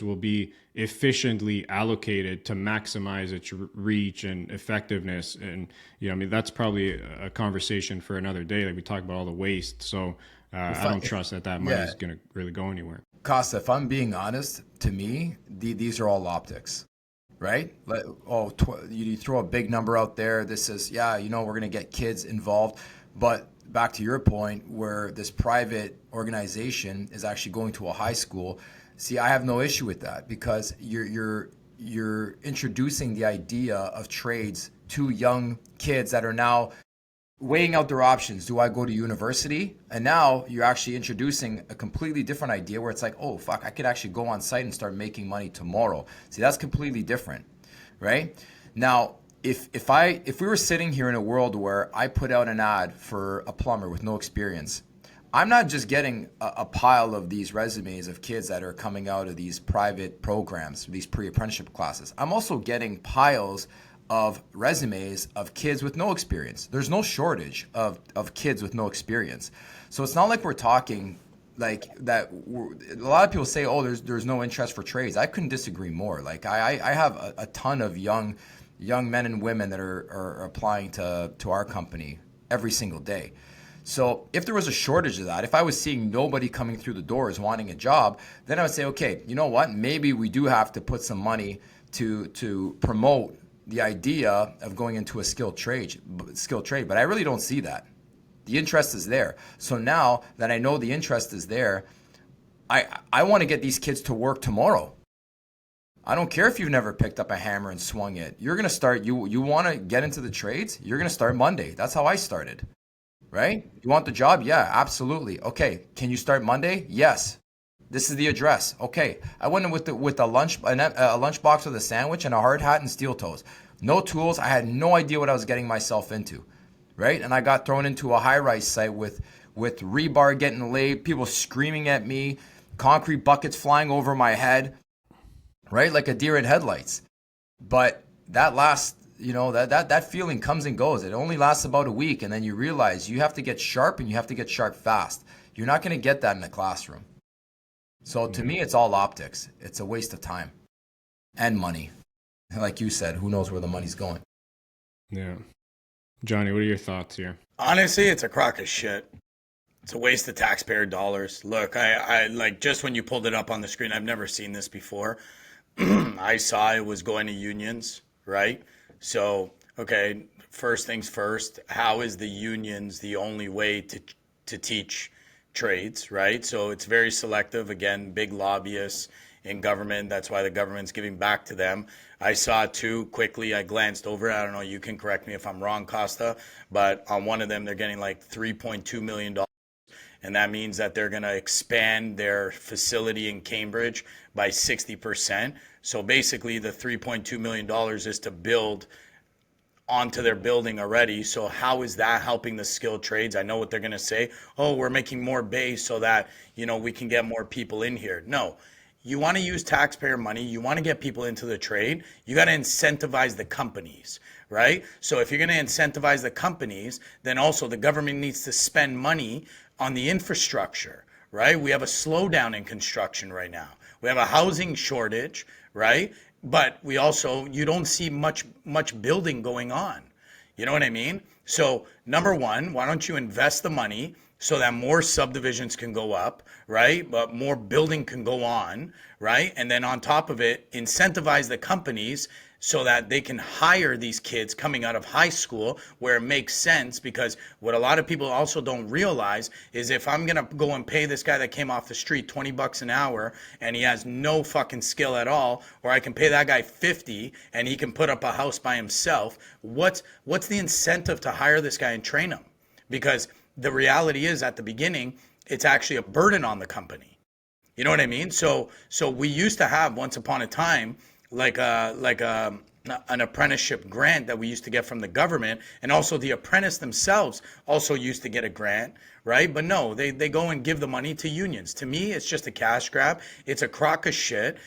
will be efficiently allocated to maximize its reach and effectiveness. And, I mean, that's probably a conversation for another day. Like we talk about all the waste. So I don't trust that money is going to really go anywhere. Costa, if I'm being honest, to me, these are all optics, right? Like, you throw a big number out there. This is, we're going to get kids involved. But back to your point, where this private organization is actually going to a high school, see, I have no issue with that because you're introducing the idea of trades to young kids that are now weighing out their options. Do I go to university? And now you're actually introducing a completely different idea where it's like, oh, fuck, I could actually go on site and start making money tomorrow. See, that's completely different, right? Now, if we were sitting here in a world where I put out an ad for a plumber with no experience, I'm not just getting a pile of these resumes of kids that are coming out of these private programs, these pre-apprenticeship classes. I'm also getting piles of resumes of kids with no experience. There's no shortage of kids with no experience. So it's not like we're talking like that. A lot of people say, oh, there's no interest for trades. I couldn't disagree more. Like I have a ton of young men and women that are applying to our company every single day. So if there was a shortage of that, if I was seeing nobody coming through the doors wanting a job, then I would say, okay, you know what? Maybe we do have to put some money to promote the idea of going into a skilled trade, but I really don't see that. The interest is there. So now that I know the interest is there, I want to get these kids to work tomorrow. I don't care if you've never picked up a hammer and swung it. You're going to start, you want to get into the trades, you're going to start Monday. That's how I started, right? You want the job? Yeah, absolutely. Okay, can you start Monday? Yes. This is the address. Okay, I went in with a lunch box with a sandwich and a hard hat and steel toes. No tools. I had no idea what I was getting myself into, right? And I got thrown into a high-rise site with rebar getting laid, people screaming at me, concrete buckets flying over my head. right? Like a deer in headlights. But that last, that feeling comes and goes. It only lasts about a week, and then you realize you have to get sharp, and you have to get sharp fast. You're not going to get that in a classroom. So to me, it's all optics. It's a waste of time and money. Like you said, who knows where the money's going? Yeah. Johnny, what are your thoughts here? Honestly, it's a crock of shit. It's a waste of taxpayer dollars. Look, I like, just when you pulled it up on the screen, I've never seen this before. I saw it was going to unions, right? So, okay, first things first, how is the unions the only way to teach trades, right? So it's very selective. Again, big lobbyists in government. That's why the government's giving back to them. I saw two quickly. I glanced over it. I don't know. You can correct me if I'm wrong, Costa. But on one of them, they're getting like $3.2 million. And that means that they're going to expand their facility in Cambridge by 60%. So basically, the $3.2 million is to build onto their building already. So how is that helping the skilled trades? I know what they're going to say. Oh, we're making more bays so that, we can get more people in here. No. You want to use taxpayer money. You want to get people into the trade. You got to incentivize the companies, right? So if you're going to incentivize the companies, then also the government needs to spend money on the infrastructure, right? We have a slowdown in construction right now. We have a housing shortage, right? But we also, you don't see much building going on. You know what I mean? So number one, why don't you invest the money so that more subdivisions can go up, right? But more building can go on, right? And then on top of it, incentivize the companies so that they can hire these kids coming out of high school where it makes sense. Because what a lot of people also don't realize is, if I'm going to go and pay this guy that came off the street $20 an hour and he has no fucking skill at all, or I can pay that guy 50 and he can put up a house by himself, what's the incentive to hire this guy and train him? Because the reality is, at the beginning, it's actually a burden on the company. You know what I mean? So we used to have, once upon a time, an apprenticeship grant that we used to get from the government, and also the apprentice themselves also used to get a grant, right? But no, they go and give the money to unions. To me, it's just a cash grab. It's a crock of shit.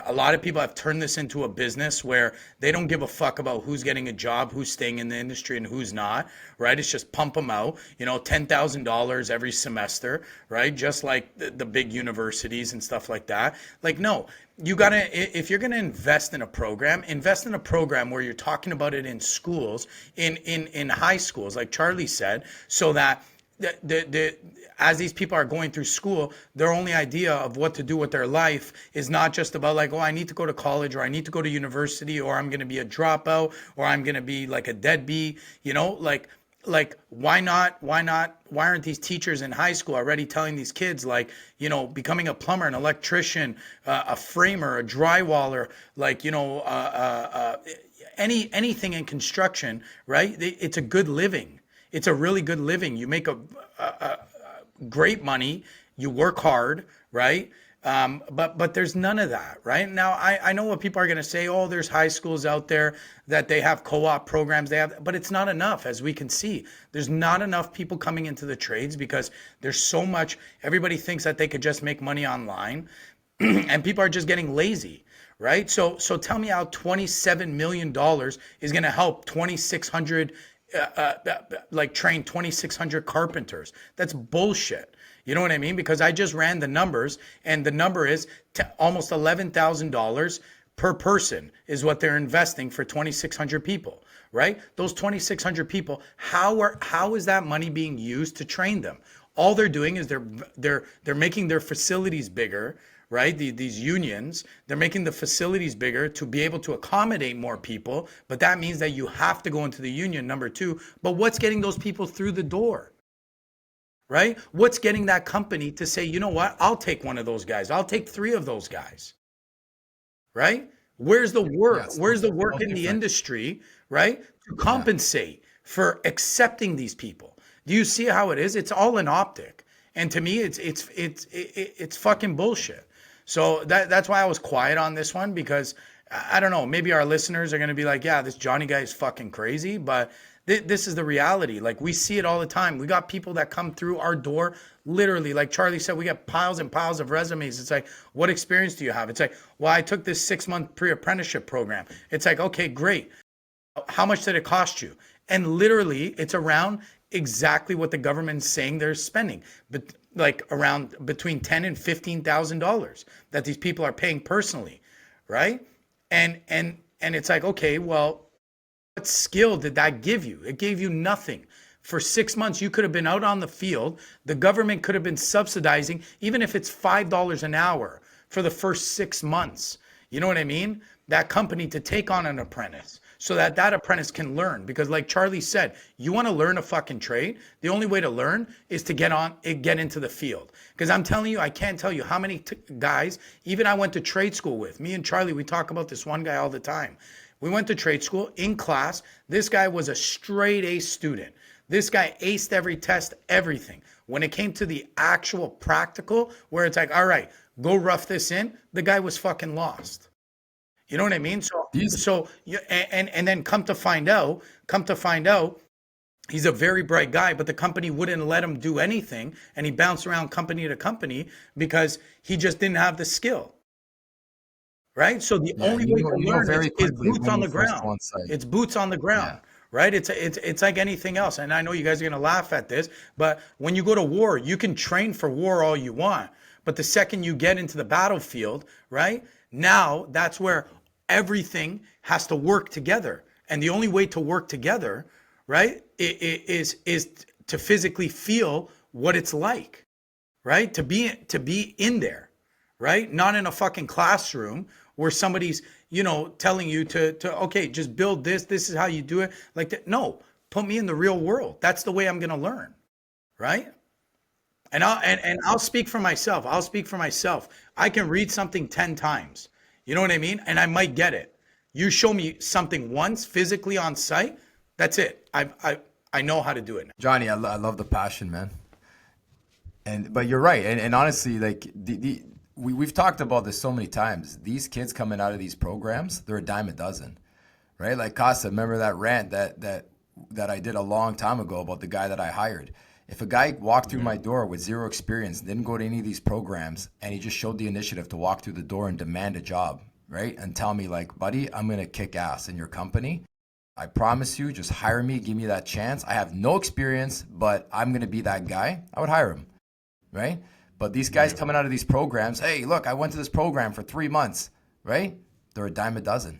A lot of people have turned this into a business where they don't give a fuck about who's getting a job, who's staying in the industry, and who's not, right? It's just pump them out, $10,000 every semester, right? Just like the big universities and stuff like that. Like, no. You gotta, if you're gonna invest in a program where you're talking about it in schools, in high schools, like Charlie said, so that as these people are going through school, their only idea of what to do with their life is not just about like, oh, I need to go to college, or I need to go to university, or I'm gonna be a dropout, or I'm gonna be like a deadbeat, like why aren't these teachers in high school already telling these kids, like, becoming a plumber, an electrician, a framer, a drywaller, like, anything in construction, right? It's a good living. It's a really good living. You make a great money. You work hard, right? But there's none of that, right? Now, I know what people are going to say. Oh, there's high schools out there that they have co-op programs. But it's not enough, as we can see. There's not enough people coming into the trades because there's so much. Everybody thinks that they could just make money online, and people are just getting lazy, right? So tell me how $27 million is going to help 2,600, train 2,600 carpenters. That's bullshit. You know what I mean? Because I just ran the numbers, and the number is almost $11,000 per person is what they're investing for 2,600 people, right? Those 2,600 people, how is that money being used to train them? All they're doing is they're making their facilities bigger, right? These unions, they're making the facilities bigger to be able to accommodate more people, but that means that you have to go into the union, number two. But what's getting those people through the door? Right? What's getting that company to say, you know what, I'll take one of those guys. I'll take three of those guys. Right? Where's the work? Where's the work in the industry, right? To compensate for accepting these people. Do you see how it is? It's all an optic. And to me, it's fucking bullshit. So that's why I was quiet on this one, because I don't know, maybe our listeners are going to be like, yeah, this Johnny guy is fucking crazy, but this is the reality. Like, we see it all the time. We got people that come through our door literally, like Charlie said, we get piles and piles of resumes. It's like, what experience do you have? It's like, well, I took this 6-month pre-apprenticeship program. It's like, okay, great. How much did it cost you? And literally, it's around exactly what the government's saying they're spending, but like around between $10,000 and $15,000 that these people are paying personally, right? And it's like, okay, well, what skill did that give you? It gave you nothing. For 6 months, you could have been out on the field. The government could have been subsidizing, even if it's $5 an hour for the first 6 months. You know what I mean? That company to take on an apprentice so that that apprentice can learn. Because like Charlie said, you want to learn a fucking trade. The only way to learn is to get into the field. Because I'm telling you, I can't tell you how many guys, even I went to trade school with. Me and Charlie, we talk about this one guy all the time. We went to trade school in class. This guy was a straight A student. This guy aced every test, everything. When it came to the actual practical, where it's like, all right, go rough this in, the guy was fucking lost. You know what I mean? And then come to find out, he's a very bright guy, but the company wouldn't let him do anything, and he bounced around company to company because he just didn't have the skill. Right? So the only way to learn is boots on the ground. It's boots on the ground. Yeah. Right? It's like anything else. And I know you guys are going to laugh at this, but when you go to war, you can train for war all you want. But the second you get into the battlefield, right? Now that's where everything has to work together. And the only way to work together, right, is to physically feel what it's like, right? To be in there, right? Not in a fucking classroom where somebody's, telling you to okay, just build this. This is how you do it. Like that. No, put me in the real world. That's the way I'm going to learn. Right. And I'll speak for myself. I can read something 10 times. You know what I mean? And I might get it. You show me something once physically on site. That's it. I know how to do it now. Johnny, I love the passion, man. But you're right. And honestly, like we've talked about this so many times. These kids coming out of these programs, they're a dime a dozen, right? Like Casa, remember that rant that I did a long time ago about the guy that I hired. If a guy walked through my door with zero experience, didn't go to any of these programs, and he just showed the initiative to walk through the door and demand a job, right? And tell me like, buddy, I'm going to kick ass in your company. I promise you, just hire me, give me that chance. I have no experience, but I'm going to be that guy. I would hire him, right? But these guys coming out of these programs, hey, look, I went to this program for 3 months, right? They're a dime a dozen.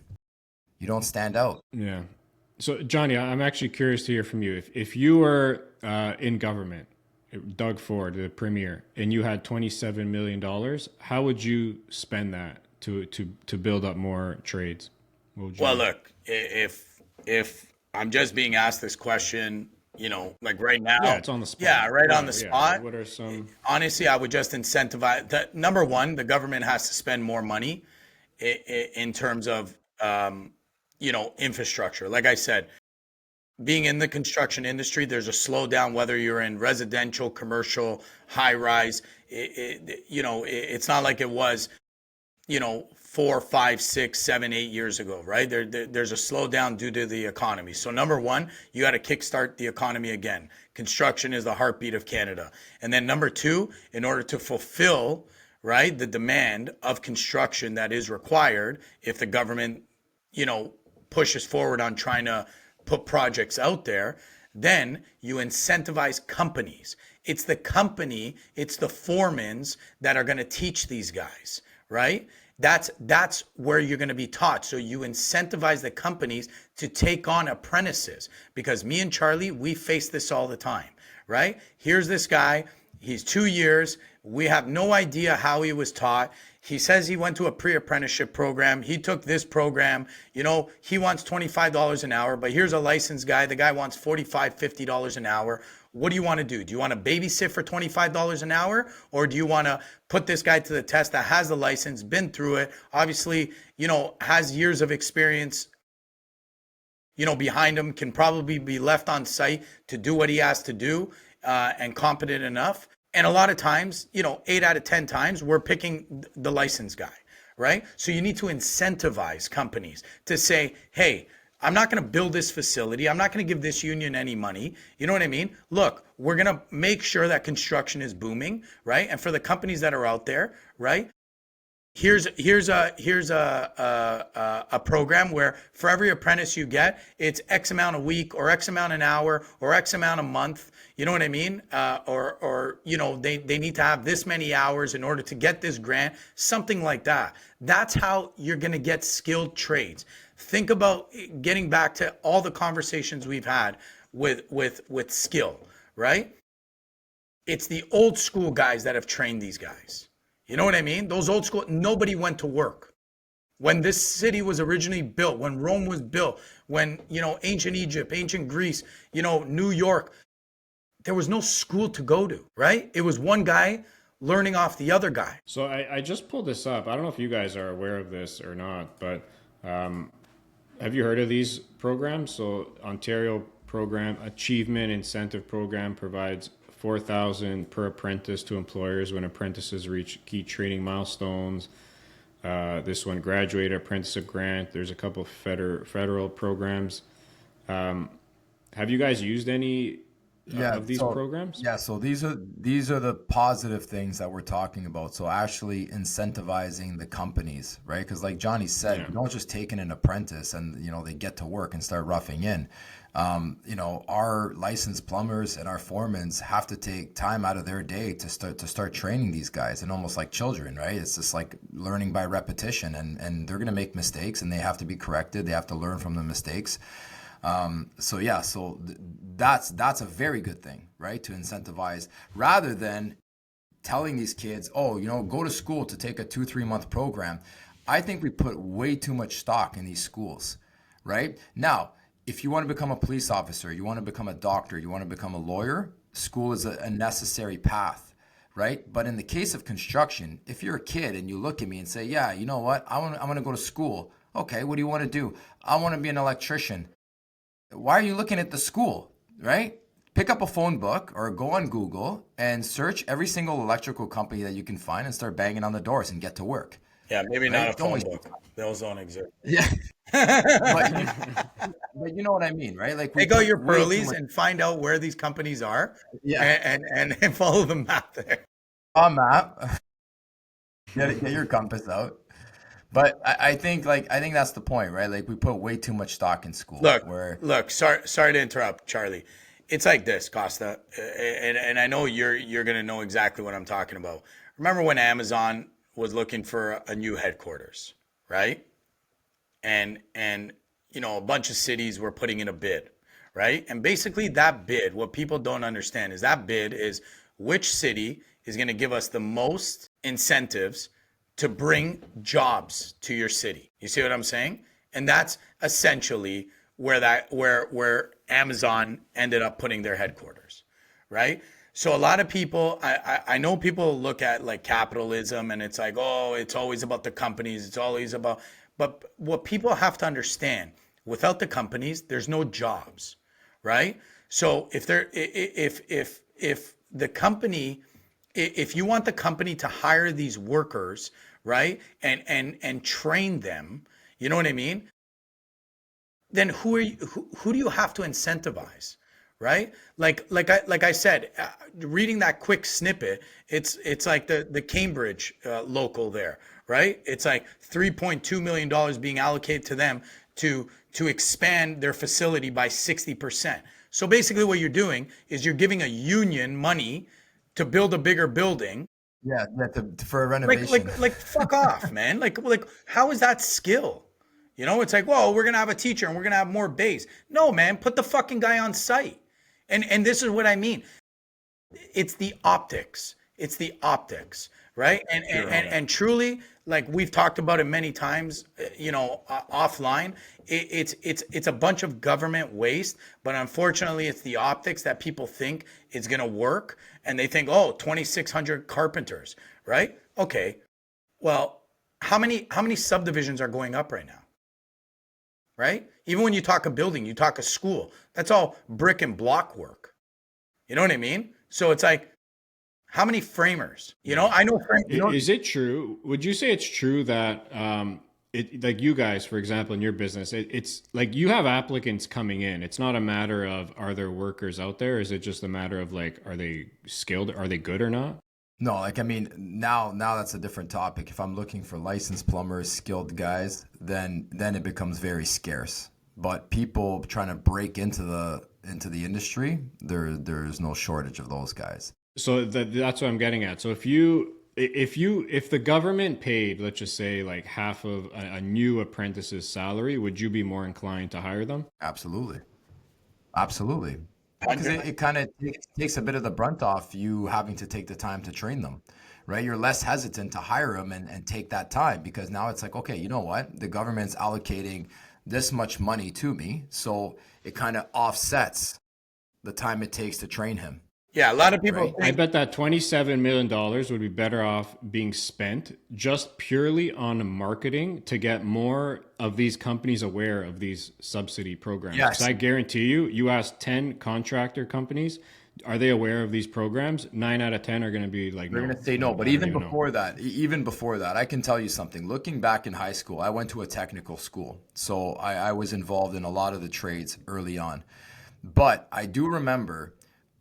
You don't stand out. Yeah. So, Johnny, I'm actually curious to hear from you. If you were in government, Doug Ford, the premier, and you had $27 million, how would you spend that to build up more trades? Well, look, if I'm just being asked this question, like right now. Yeah, it's on the spot. Yeah, right on the spot. What are some? Honestly, I would just incentivize. Number one, the government has to spend more money in terms of, infrastructure. Like I said, being in the construction industry, there's a slowdown, whether you're in residential, commercial, high rise. It's not like it was, 4, 5, 6, 7, 8 years ago, right? There's a slowdown due to the economy. So number one, you got to kickstart the economy again. Construction is the heartbeat of Canada. And then number two, in order to fulfill, right, the demand of construction that is required, if the government, pushes forward on trying to put projects out there, then you incentivize companies. It's the company, it's the foremans that are going to teach these guys, right? That's where you're going to be taught. So you incentivize the companies to take on apprentices, because me and Charlie, we face this all the time, right? Here's this guy. He's 2 years. We have no idea how he was taught. He says he went to a pre-apprenticeship program. He took this program. He wants $25 an hour, but here's a licensed guy. The guy wants $45, $50 an hour. What do you want to do? Do you want to babysit for $25 an hour? Or do you want to put this guy to the test that has the license, been through it, obviously, has years of experience, behind him, can probably be left on site to do what he has to do, and competent enough? And a lot of times, 8 out of 10 times, we're picking the licensed guy, right? So you need to incentivize companies to say, hey, I'm not going to build this facility. I'm not going to give this union any money. You know what I mean? Look, we're going to make sure that construction is booming, right? And for the companies that are out there, right? Here's a program where for every apprentice you get, it's X amount a week or X amount an hour or X amount a month. You know what I mean? Or they need to have this many hours in order to get this grant, something like that. That's how you're going to get skilled trades. Think about getting back to all the conversations we've had with skill, right? It's the old school guys that have trained these guys. You know what I mean? Those old school, nobody went to work. When this city was originally built, when Rome was built, when, ancient Egypt, ancient Greece, New York, there was no school to go to, right? It was one guy learning off the other guy. So I just pulled this up. I don't know if you guys are aware of this or not, but have you heard of these programs? So Ontario program, Achievement Incentive Program provides $4,000 per apprentice to employers when apprentices reach key training milestones. This one, Graduate Apprenticeship Grant. There's a couple of federal programs. Have you guys used any of these programs? Yeah, so these are the positive things that we're talking about. So actually incentivizing the companies, right? Because like Johnny said, you don't just take in an apprentice and they get to work and start roughing in. Our licensed plumbers and our foremans have to take time out of their day to start training these guys, and almost like children, right? It's just like learning by repetition, and they're going to make mistakes and they have to be corrected. They have to learn from the mistakes. So that's a very good thing, right? To incentivize rather than telling these kids, go to school to take a 2-3 month program. I think we put way too much stock in these schools, right? Now, if you want to become a police officer, you want to become a doctor, you want to become a lawyer, school is a necessary path, right? But in the case of construction, if you're a kid and you look at me and say, yeah, you know what? I want to go to school. Okay, what do you want to do? I want to be an electrician. Why are you looking at the school, right? Pick up a phone book or go on Google and search every single electrical company that you can find and start banging on the doors and get to work. Yeah, maybe right? Not a phone book. Those don't exist. Yeah. but you know what I mean, right? Like take out your pearlies and find out where these companies are, and follow the map there. On map. Get your compass out. But I think that's the point, right? Like we put way too much stock in school. Look. Sorry to interrupt, Charlie. It's like this, Costa, and I know you're gonna know exactly what I'm talking about. Remember when Amazon was looking for a new headquarters, right? And a bunch of cities were putting in a bid, right? And basically that bid, what people don't understand is that bid is which city is going to give us the most incentives to bring jobs to your city. You see what I'm saying? And that's essentially where Amazon ended up putting their headquarters, right? So a lot of people, I know people look at like capitalism and it's like, oh, it's always about the companies. It's always about, but what people have to understand, without the companies, there's no jobs, right? So if the company, if you want the company to hire these workers, right, and train them, you know what I mean? Then who do you have to incentivize? Right? Like I said, reading that quick snippet, it's like the Cambridge local there, right? It's like $3.2 million being allocated to them to expand their facility by 60%. So basically what you're doing is you're giving a union money to build a bigger building. Yeah, for a renovation. Like fuck off, man. Like how is that skill? You know, it's like, well, we're going to have a teacher and we're going to have more base. No, man, put the fucking guy on site. And this is what I mean. It's the optics. It's the optics, right? And truly, like we've talked about it many times, offline. It's a bunch of government waste, but unfortunately, it's the optics that people think is going to work, and they think, oh, 2,600 carpenters, right? Okay, well, how many subdivisions are going up right now? Right? Even when you talk a building, you talk a school, that's all brick and block work. You know what I mean? So it's like, how many framers? I know. Is it true? Would you say it's true that it like you guys, for example, in your business, it's like you have applicants coming in. It's not a matter of are there workers out there? Is it just a matter of like, are they skilled? Are they good or not? No, like I mean, now that's a different topic. If I'm looking for licensed plumbers, skilled guys, then it becomes very scarce. But people trying to break into the industry, there's no shortage of those guys. So that's what I'm getting at. So if the government paid, let's just say like half of a new apprentice's salary, would you be more inclined to hire them? Absolutely. Absolutely. Because it kind of takes a bit of the brunt off you having to take the time to train them, right? You're less hesitant to hire them and take that time because now it's like, okay, you know what? The government's allocating this much money to me. So it kind of offsets the time it takes to train him, Yeah, a lot of people right? I think, bet that $27 million would be better off being spent just purely on marketing to get more of these companies aware of these subsidy programs. Because Yes. I guarantee you, you ask 10 contractor companies, are they aware of these programs? 9 out of 10 are going to be like, They're no, going to say no, but I don't even know. even before that, I can tell you something. Looking back in high school, I went to a technical school, so I was involved in a lot of the trades early on. But I do remember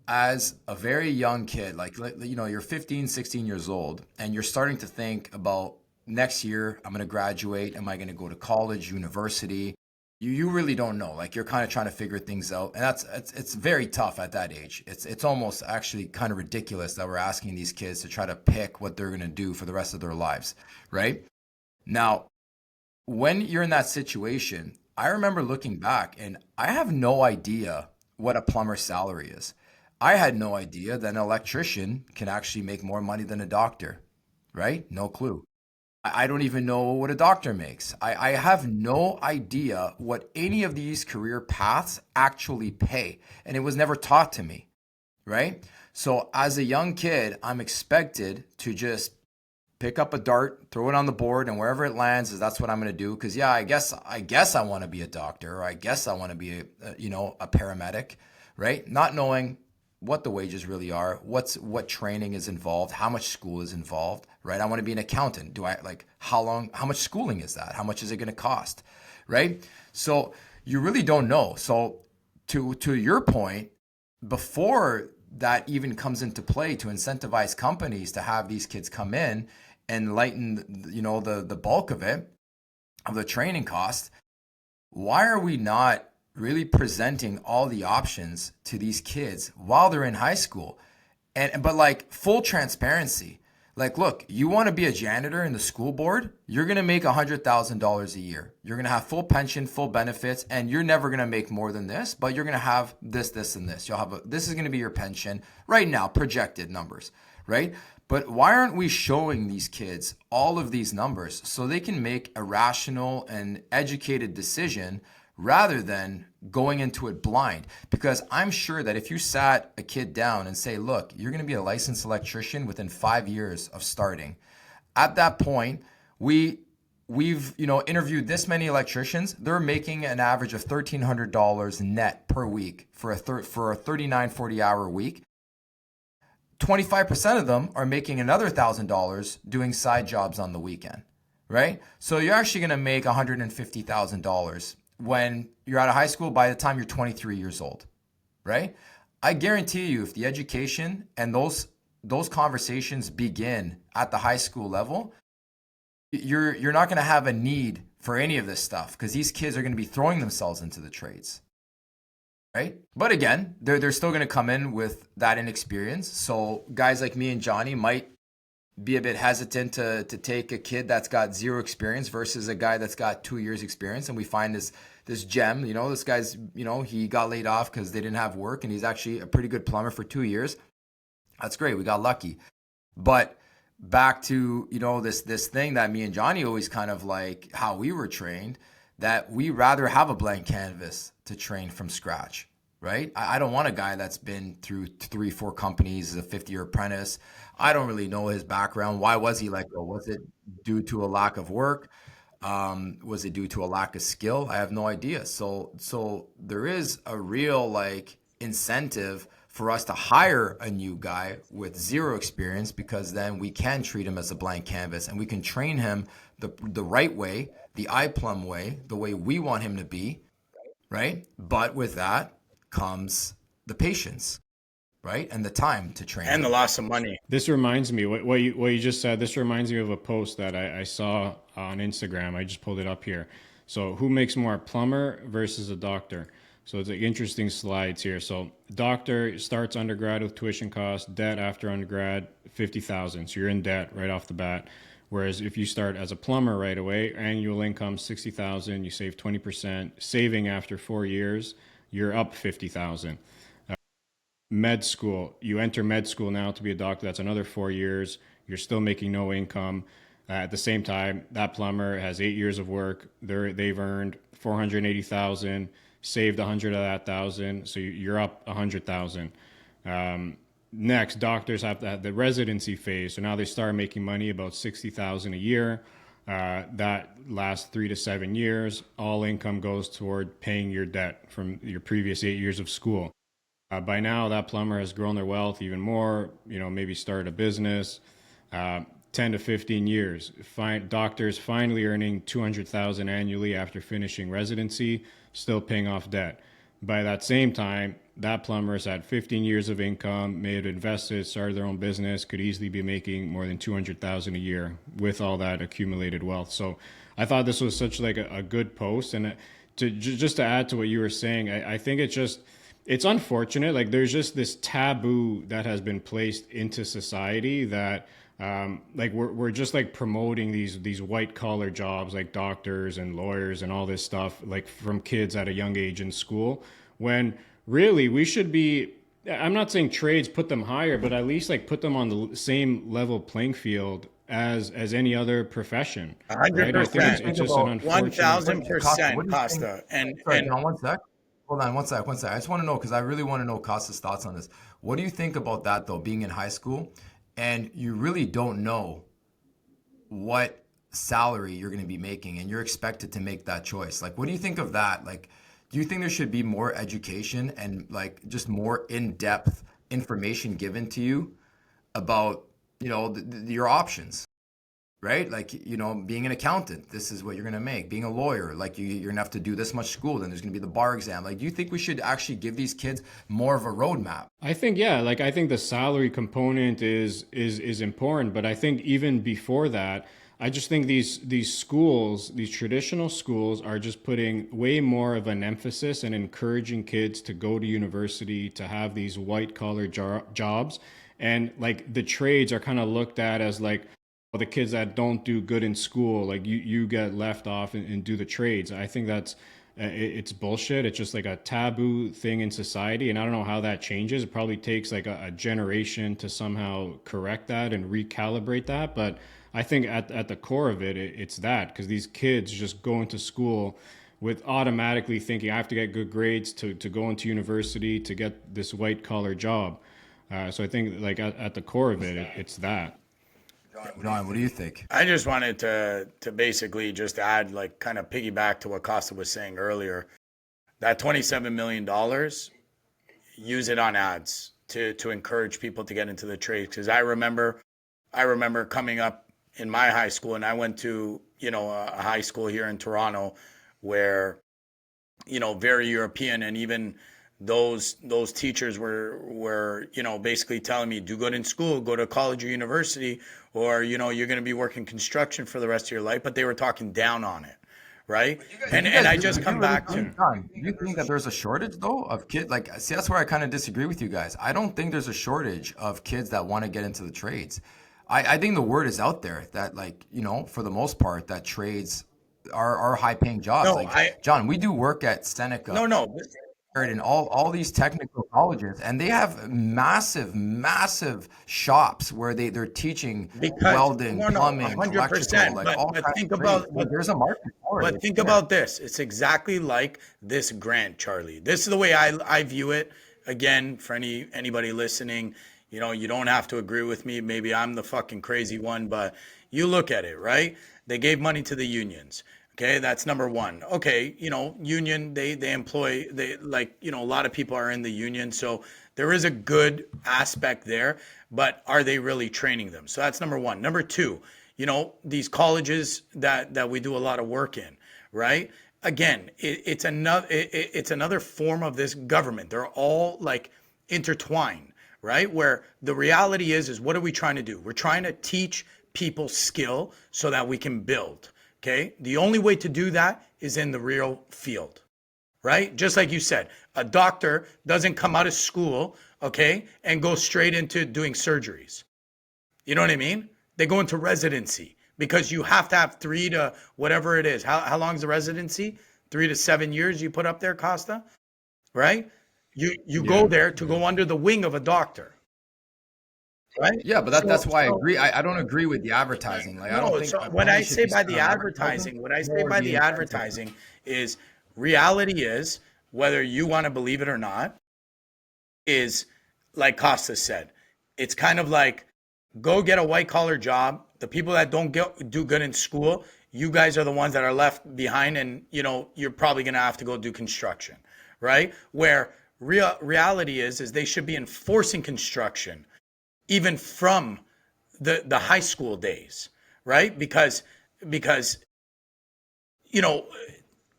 as a very young kid, you're 15, 16 years old, and you're starting to think about next year, I'm going to graduate. Am I going to go to college, university? You really don't know. Like you're kind of trying to figure things out, and it's very tough at that age. It's almost actually kind of ridiculous that we're asking these kids to try to pick what they're going to do for the rest of their lives, right? Now, when you're in that situation, I remember looking back and I have no idea what a plumber's salary is. I had no idea that an electrician can actually make more money than a doctor, right? No clue. I don't even know what a doctor makes. I have no idea what any of these career paths actually pay. And it was never taught to me, right? So as a young kid, I'm expected to just pick up a dart, throw it on the board, and wherever it lands, is that's what I'm going to do. Because yeah, I guess I want to be a doctor, or I guess I want to be a paramedic, right? Not knowing what the wages really are, what training is involved, how much school is involved, right? I want to be an accountant. Do I like how much schooling is that? How much is it going to cost, right? So you really don't know. So to your point, before that even comes into play to incentivize companies to have these kids come in and lighten, the bulk of it, of the training cost, why are we not really presenting all the options to these kids while they're in high school? But like full transparency. Like, look, you want to be a janitor in the school board, you're going to make $100,000 a year. You're going to have full pension, full benefits, and you're never going to make more than this, but you're going to have this, and this. This is going to be your pension right now, projected numbers, right? But why aren't we showing these kids all of these numbers so they can make a rational and educated decision rather than going into it blind? Because I'm sure that if you sat a kid down and say, look, you're going to be a licensed electrician within 5 years of starting, at that point, we've interviewed this many electricians. They're making an average of $1,300 net per week for a 39, 40-hour week. 25% of them are making another $1,000 doing side jobs on the weekend, right? So you're actually going to make $150,000 when you're out of high school by the time you're 23 years old, right? I guarantee you, if the education and those conversations begin at the high school level, you're not going to have a need for any of this stuff because these kids are going to be throwing themselves into the trades, right? But again, they're still going to come in with that inexperience. So guys like me and Johnny might be a bit hesitant to take a kid that's got zero experience versus a guy that's got 2 years experience. And we find this gem, this guy's, he got laid off because they didn't have work and he's actually a pretty good plumber for 2 years. That's great. We got lucky. But back to, this thing that me and Johnny always kind of like how we were trained, that we rather have a blank canvas to train from scratch, right? I don't want a guy that's been through 3-4 companies as a 50-year apprentice. I don't really know his background. Why was he let go? Was it due to a lack of work? Was it due to a lack of skill? I have no idea. So there is a real incentive for us to hire a new guy with zero experience, because then we can treat him as a blank canvas and we can train him the right way the iPlum way, the way we want him to be, right? But with that comes the patience, right? And the time to train And the him. loss of money. This reminds me, what you just said, this reminds me of a post that I saw on Instagram. I just pulled it up here. So who makes more, a plumber versus a doctor? So it's like interesting slides here. So doctor starts undergrad with tuition costs, debt after undergrad, 50,000. So you're in debt right off the bat. Whereas if you start as a plumber right away, annual income 60,000, you save 20%, saving after 4 years, you're up 50,000. Med school, you enter med school now to be a doctor, that's another 4 years, you're still making no income. At the same time, that plumber has 8 years of work, they've earned 480,000, saved 100 of that thousand, so you're up 100,000. Next, doctors have to have the residency phase, so now they start making money about 60,000 a year. That lasts 3 to 7 years. All income goes toward paying your debt from your previous 8 years of school. By now, that plumber has grown their wealth even more, maybe started a business. 10 to 15 years. Doctors finally earning 200,000 annually after finishing residency, still paying off debt. By that same time, that plumber's had 15 years of income, may have invested, started their own business, could easily be making more than 200,000 a year with all that accumulated wealth. So I thought this was such like a good post. And just to add to what you were saying, I think it's unfortunate. Like there's just this taboo that has been placed into society that like we're just like promoting these white collar jobs like doctors and lawyers and all this stuff like from kids at a young age in school, when really we should be, I'm not saying trades put them higher, but at least like put them on the same level playing field as any other profession. Right? I think 100%. it's just an unfortunate 1,000%, Costa. Sorry, John, one sec. Hold on, one sec. I just want to know, because I really want to know Costa's thoughts on this. What do you think about that, though, being in high school, and you really don't know what salary you're going to be making, and you're expected to make that choice? Like, what do you think of that? Like, do you think there should be more education and, like, just more in-depth information given to you about, your options? Right? Like, being an accountant, this is what you're going to make. Being a lawyer, like you're going to have to do this much school. Then there's going to be the bar exam. Like, do you think we should actually give these kids more of a roadmap? I think, yeah, like I think the salary component is important, but I think even before that, I just think these schools, these traditional schools are just putting way more of an emphasis and encouraging kids to go to university, to have these white collar jobs. And like the trades are kind of looked at as like, the kids that don't do good in school, like you get left off and do the trades. I think that's it's bullshit. It's just like a taboo thing in society, and I don't know how that changes. It probably takes like a generation to somehow correct that and recalibrate that. But I think at the core of it's that, because these kids just go into school with automatically thinking I have to get good grades to go into university to get this white collar job. So I think like at the core of it's that. John, what do you think? I just wanted to basically just add, like, kind of piggyback to what Costa was saying earlier. That $27 million, use it on ads to encourage people to get into the trade. Because I remember coming up in my high school, and I went to, a high school here in Toronto where, very European, and even those teachers were basically telling me, do good in school, go to college or university, or you're going to be working construction for the rest of your life. But they were talking down on it, right? And I just come back to, do you think that there's a shortage though of kids? Like, see, that's where I kind of disagree with you guys. I don't think there's a shortage of kids that want to get into the trades. I think the word is out there that, like, for the most part, that trades are high paying jobs. No, like, John, we do work at Seneca. no. And all these technical colleges, and they have massive shops where they're teaching welding, plumbing, 100%. electrical, like all But kinds think of about, trades. There's a market for it. but think about this. It's exactly like this grant, Charlie. This is the way I view it. Again, for anybody listening, you don't have to agree with me. Maybe I'm the fucking crazy one, but you look at it, right? They gave money to the unions. Okay, that's number one. Okay, union, they employ, a lot of people are in the union. So there is a good aspect there, but are they really training them? So that's number one. Number two, these colleges that we do a lot of work in, right? Again, it's another form of this government. They're all like intertwined, right? Where the reality is what are we trying to do? We're trying to teach people skill so that we can build. Okay. The only way to do that is in the real field, right? Just like you said, a doctor doesn't come out of school, okay, and go straight into doing surgeries. You know what I mean? They go into residency because you have to have 3 to whatever it is. How long is the residency? 3 to 7 years you put up there, Costa, right? You go there to go under the wing of a doctor, right? Yeah, but that's why I agree. I don't agree with the advertising. Like, I don't think When I money should say be by spent the on advertising. advertising, what I say More by the the incentive. advertising is reality is, whether you want to believe it or not, is like Costa said, it's kind of like go get a white collar job. The people that don't do good in school, you guys are the ones that are left behind, and you're probably going to have to go do construction, right? Where reality is they should be enforcing construction even from the high school days, right? Because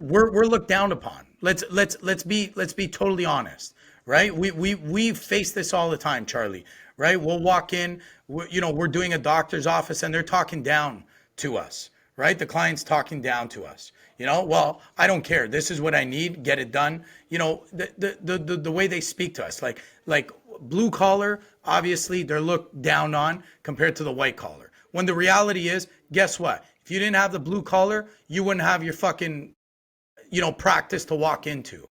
we're looked down upon. Let's be totally honest, right? We face this all the time, Charlie, right? We'll walk in, we're doing a doctor's office and they're talking down to us, right? The client's talking down to us. Well, I don't care. This is what I need. Get it done. The way they speak to us, like blue collar, obviously they're looked down on compared to the white collar. When the reality is, guess what? If you didn't have the blue collar, you wouldn't have your fucking, practice to walk into,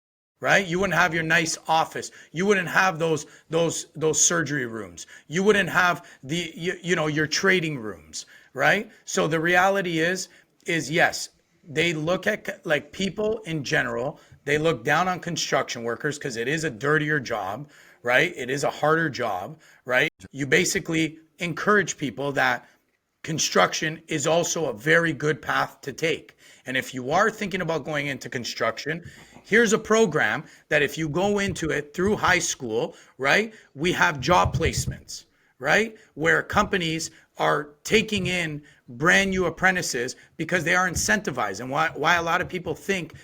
right? You wouldn't have your nice office. You wouldn't have those surgery rooms. You wouldn't have your trading rooms, right? So the reality is yes, they look at, like, people in general, they look down on construction workers because it is a dirtier job, right? It is a harder job, right? You basically encourage people that construction is also a very good path to take. And if you are thinking about going into construction, here's a program that if you go into it through high school, right, we have job placements, right, where companies are taking in brand new apprentices because they are incentivized. And why a lot of people think,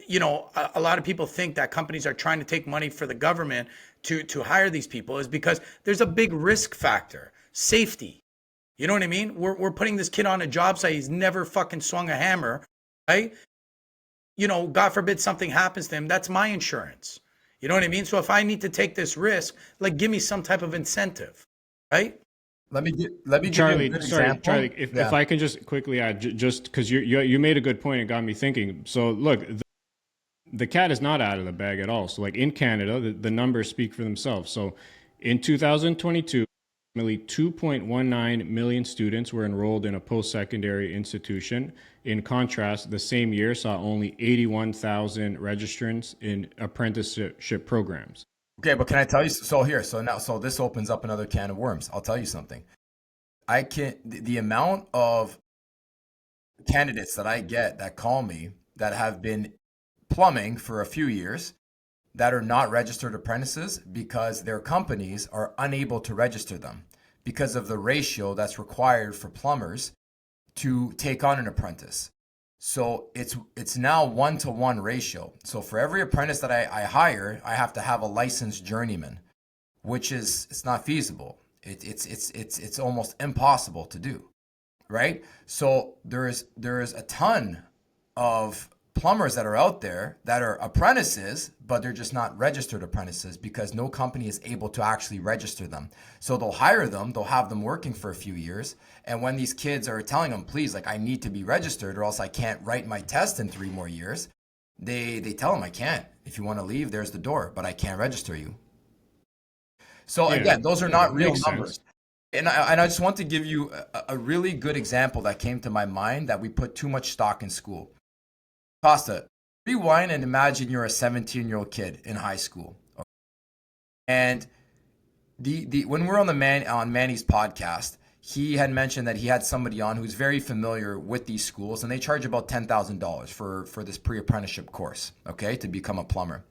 a lot of people think that companies are trying to take money for the government to hire these people is because there's a big risk factor, safety. You know what I mean? We're putting this kid on a job site. He's never fucking swung a hammer, right? God forbid something happens to him. That's my insurance. You know what I mean? So if I need to take this risk, like, give me some type of incentive, right? Let me give Charlie, you a good sorry, example. Charlie, if I can just quickly add, just because you made a good point and got me thinking. So look, the cat is not out of the bag at all. So like in Canada, the numbers speak for themselves. So in 2022, approximately 2.19 million students were enrolled in a post-secondary institution. In contrast, the same year saw only 81,000 registrants in apprenticeship programs. Okay, but can I tell you? So this opens up another can of worms. I'll tell you something. The amount of candidates that I get that call me that have been plumbing for a few years that are not registered apprentices because their companies are unable to register them because of the ratio that's required for plumbers to take on an apprentice. So it's now 1-to-1 ratio. So for every apprentice that I hire, I have to have a licensed journeyman, which it's not feasible. It's almost impossible to do, right? So there is a ton of plumbers that are out there that are apprentices, but they're just not registered apprentices because no company is able to actually register them. So they'll hire them, they'll have them working for a few years. And when these kids are telling them, please, like, I need to be registered or else I can't write my test in 3 more years, they tell them, I can't. If you want to leave, there's the door, but I can't register you. So again, those are not real numbers. And I just want to give you a really good example that came to my mind that we put too much stock in school. Costa, rewind and imagine you're a 17-year-old kid in high school. And when we're on Manny's podcast, he had mentioned that he had somebody on who's very familiar with these schools, and they charge about $10,000 for this pre-apprenticeship course, okay, to become a plumber.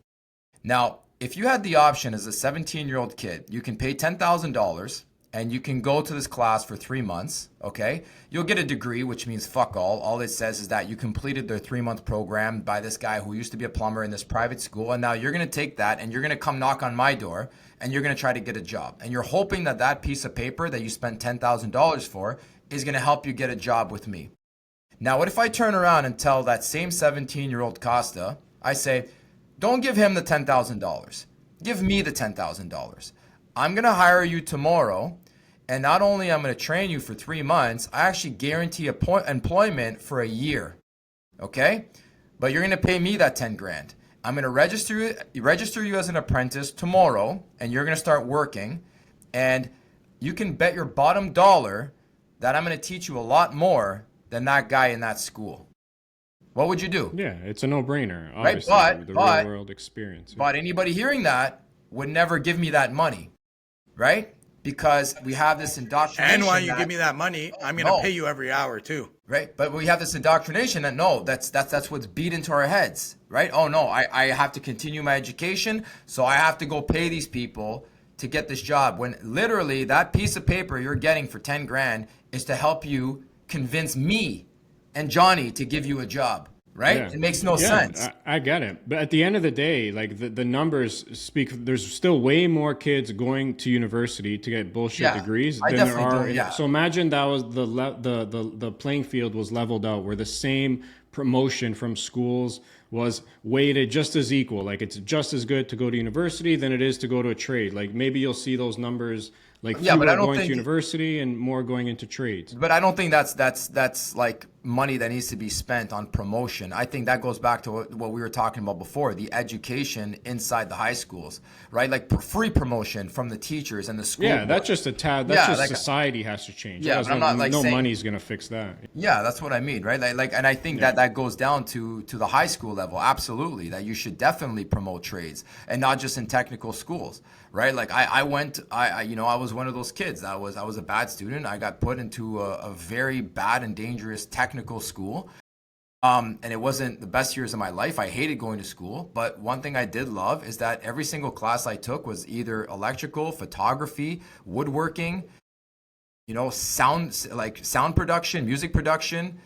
Now, if you had the option as a 17-year-old kid, you can pay $10,000 and you can go to this class for 3 months, okay? You'll get a degree, which means fuck all. All it says is that you completed their 3-month program by this guy who used to be a plumber in this private school, and now you're going to take that and you're going to come knock on my door and you're going to try to get a job. And you're hoping that that piece of paper that you spent $10,000 for is going to help you get a job with me. Now, what if I turn around and tell that same 17-year-old Costa, I say, don't give him the $10,000. Give me the $10,000. I'm going to hire you tomorrow, and not only I'm going to train you for 3 months, I actually guarantee employment for a year, okay? But you're going to pay me that 10 grand. I'm going to register you as an apprentice tomorrow, and you're going to start working, and you can bet your bottom dollar that I'm going to teach you a lot more than that guy in that school. What would you do? Yeah, it's a no-brainer, right? Obviously, the real-world experience. But anybody hearing that would never give me that money, right? Because we have this indoctrination. And while you give me that money, I'm going to pay you every hour too. Right? But we have this indoctrination that that's what's beat into our heads, right? Oh no, I have to continue my education, so I have to go pay these people to get this job. When literally that piece of paper you're getting for 10 grand is to help you convince me and Johnny to give you a job. Right? Yeah. It makes no sense. I get it. But at the end of the day, like the numbers speak, there's still way more kids going to university to get bullshit degrees than there are. So imagine that was the playing field was leveled out where the same promotion from schools was weighted just as equal. Like it's just as good to go to university than it is to go to a trade. Like maybe you'll see those numbers like fewer going to university and more going into trades. But I don't think that's like money that needs to be spent on promotion. I think that goes back to what we were talking about before, the education inside the high schools, right? Like free promotion from the teachers and the school board. That's just a tad. That's just like society has to change. Yeah, but I'm not like no money's gonna fix that. Yeah, that's what I mean, right? Like, and I think that goes down to the high school level. Absolutely, that you should definitely promote trades and not just in technical schools, right? Like I was one of those kids. I was a bad student. I got put into a very bad and dangerous technical school. And it wasn't the best years of my life. I hated going to school. But one thing I did love is that every single class I took was either electrical, photography, woodworking, sound production, music production,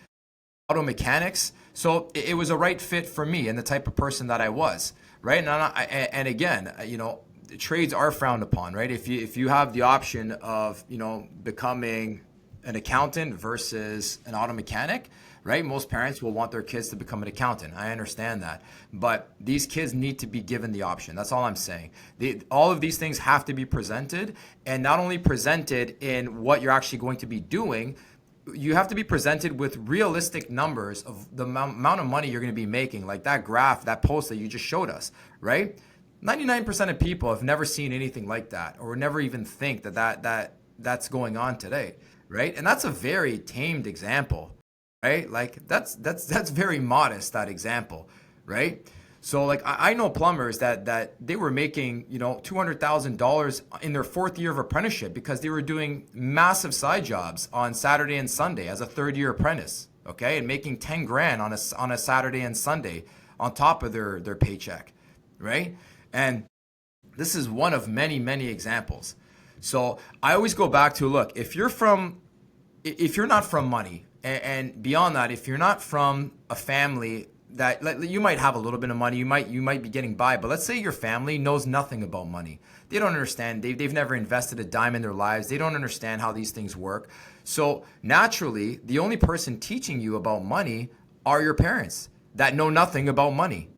auto mechanics. So it was a right fit for me and the type of person that I was, right? And again, trades are frowned upon, right? If you have the option of, becoming an accountant versus an auto mechanic, right? Most parents will want their kids to become an accountant. I understand that. But these kids need to be given the option. That's all I'm saying. All of these things have to be presented, and not only presented in what you're actually going to be doing, you have to be presented with realistic numbers of the amount of money you're going to be making, like that graph, that post that you just showed us, right? 99% of people have never seen anything like that, or never even think that's going on today, right? And that's a very tamed example, right? Like that's very modest, that example, right? So like I know plumbers that they were making $200,000 in their 4th year of apprenticeship because they were doing massive side jobs on Saturday and Sunday as a 3rd-year apprentice, okay, and making 10 grand on a Saturday and Sunday on top of their paycheck, right? And this is one of many, many examples. So I always go back to, look, if you're not from money, and beyond that, if you're not from a family that you might have a little bit of money, you might be getting by, but let's say your family knows nothing about money. They don't understand. They've never invested a dime in their lives. They don't understand how these things work. So naturally, the only person teaching you about money are your parents that know nothing about money,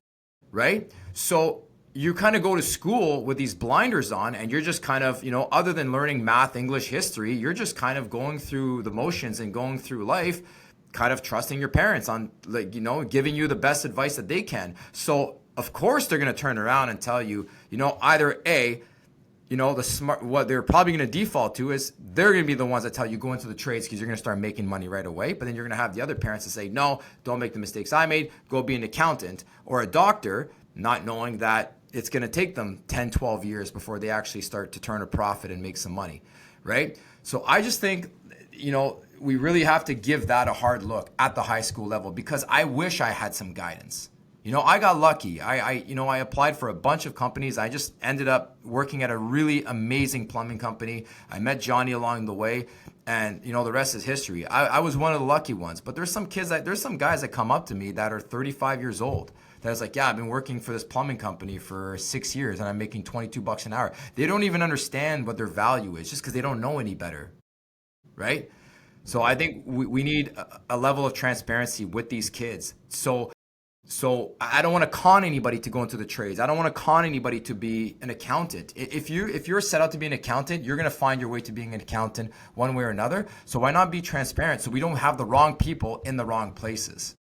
right? So you kind of go to school with these blinders on, and you're just kind of, other than learning math, English, history, you're just kind of going through the motions and going through life, kind of trusting your parents on, giving you the best advice that they can. So of course they're going to turn around and tell you, either A, what they're probably going to default to is they're going to be the ones that tell you go into the trades because you're going to start making money right away. But then you're going to have the other parents that say, no, don't make the mistakes I made. Go be an accountant or a doctor, not knowing that it's going to take them 10, 12 years before they actually start to turn a profit and make some money, right? So I just think, we really have to give that a hard look at the high school level, because I wish I had some guidance. I got lucky. I applied for a bunch of companies. I just ended up working at a really amazing plumbing company. I met Johnny along the way, and the rest is history. I was one of the lucky ones. But there's some guys that come up to me that are 35 years old. That's like, yeah, I've been working for this plumbing company for 6 years and I'm making $22 an hour. They don't even understand what their value is just because they don't know any better, right? So I think we need a level of transparency with these kids. So I don't want to con anybody to go into the trades. I don't want to con anybody to be an accountant. If you're set out to be an accountant, you're going to find your way to being an accountant one way or another. So why not be transparent so we don't have the wrong people in the wrong places,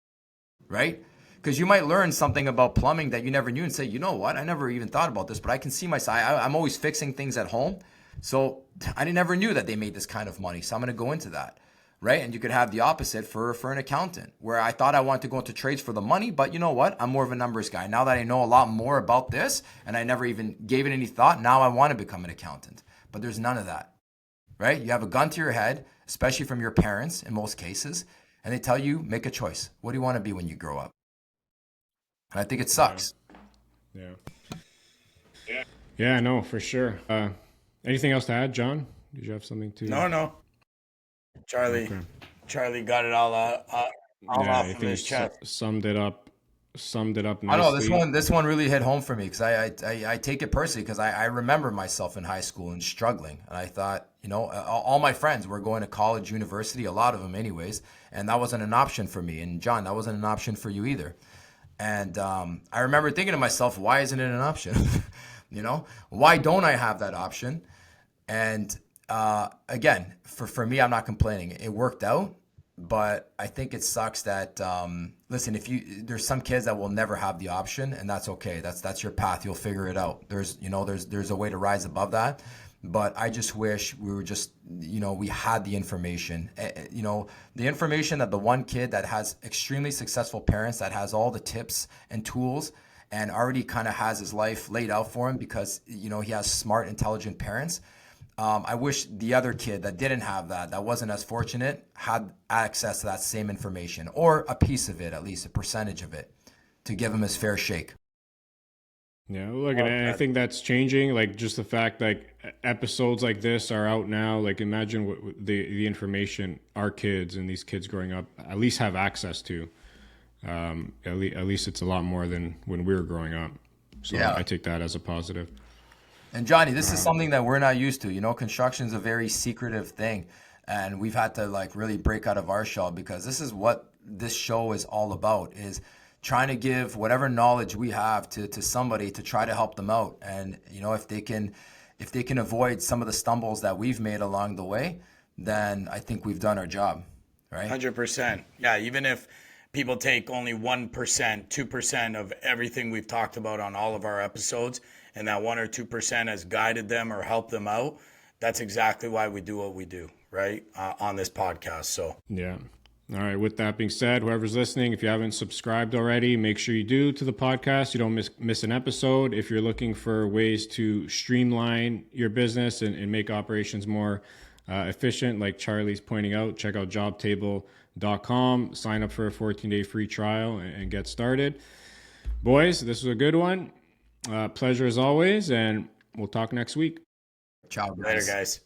right? Because you might learn something about plumbing that you never knew and say, you know what, I never even thought about this, but I can see myself. I'm always fixing things at home. So I never knew that they made this kind of money. So I'm going to go into that. Right? And you could have the opposite for an accountant, where I thought I wanted to go into trades for the money, but you know what? I'm more of a numbers guy. Now that I know a lot more about this and I never even gave it any thought, now I want to become an accountant. But there's none of that, right? You have a gun to your head, especially from your parents in most cases, and they tell you, make a choice. What do you want to be when you grow up? And I think it sucks. Yeah, no, for sure. Anything else to add, John? Did you have something to? No. Charlie got it all off of his chest. Summed it up nicely. I know this one really hit home for me because I take it personally because I remember myself in high school and struggling, and I thought, all my friends were going to college, university, a lot of them anyways, and that wasn't an option for me. And John, that wasn't an option for you either. And I remember thinking to myself, why isn't it an option? Why don't I have that option? And again, for me, I'm not complaining. It worked out, but I think it sucks that, listen, there's some kids that will never have the option, and that's okay. That's your path. You'll figure it out. There's a way to rise above that. But I just wish we were we had the information, the information that the one kid that has extremely successful parents, that has all the tips and tools and already kind of has his life laid out for him because, he has smart, intelligent parents. I wish the other kid that didn't have that wasn't as fortunate, had access to that same information, or a piece of it, at least a percentage of it, to give him his fair shake. Yeah, look, and I think that's changing. Like, just the fact, like, episodes like this are out now. Like, imagine what the information our kids and these kids growing up at least have access to. At least it's a lot more than when we were growing up. So yeah. I take that as a positive. And Johnny, this is something that we're not used to. Construction is a very secretive thing, and we've had to really break out of our shell because this is what this show is all about, is trying to give whatever knowledge we have to somebody to try to help them out. And if they can avoid some of the stumbles that we've made along the way, then I think we've done our job, right? 100%. Yeah, even if people take only 1%, 2% of everything we've talked about on all of our episodes, and that 1 or 2% has guided them or helped them out, that's exactly why we do what we do, right? On this podcast. So yeah. All right. With that being said, whoever's listening, if you haven't subscribed already, make sure you do to the podcast. You don't miss an episode. If you're looking for ways to streamline your business and make operations more efficient, like Charlie's pointing out, check out Jobtable.com. Sign up for a 14-day free trial and get started. Boys, this was a good one. Pleasure as always, and we'll talk next week. Ciao, guys. Later, guys.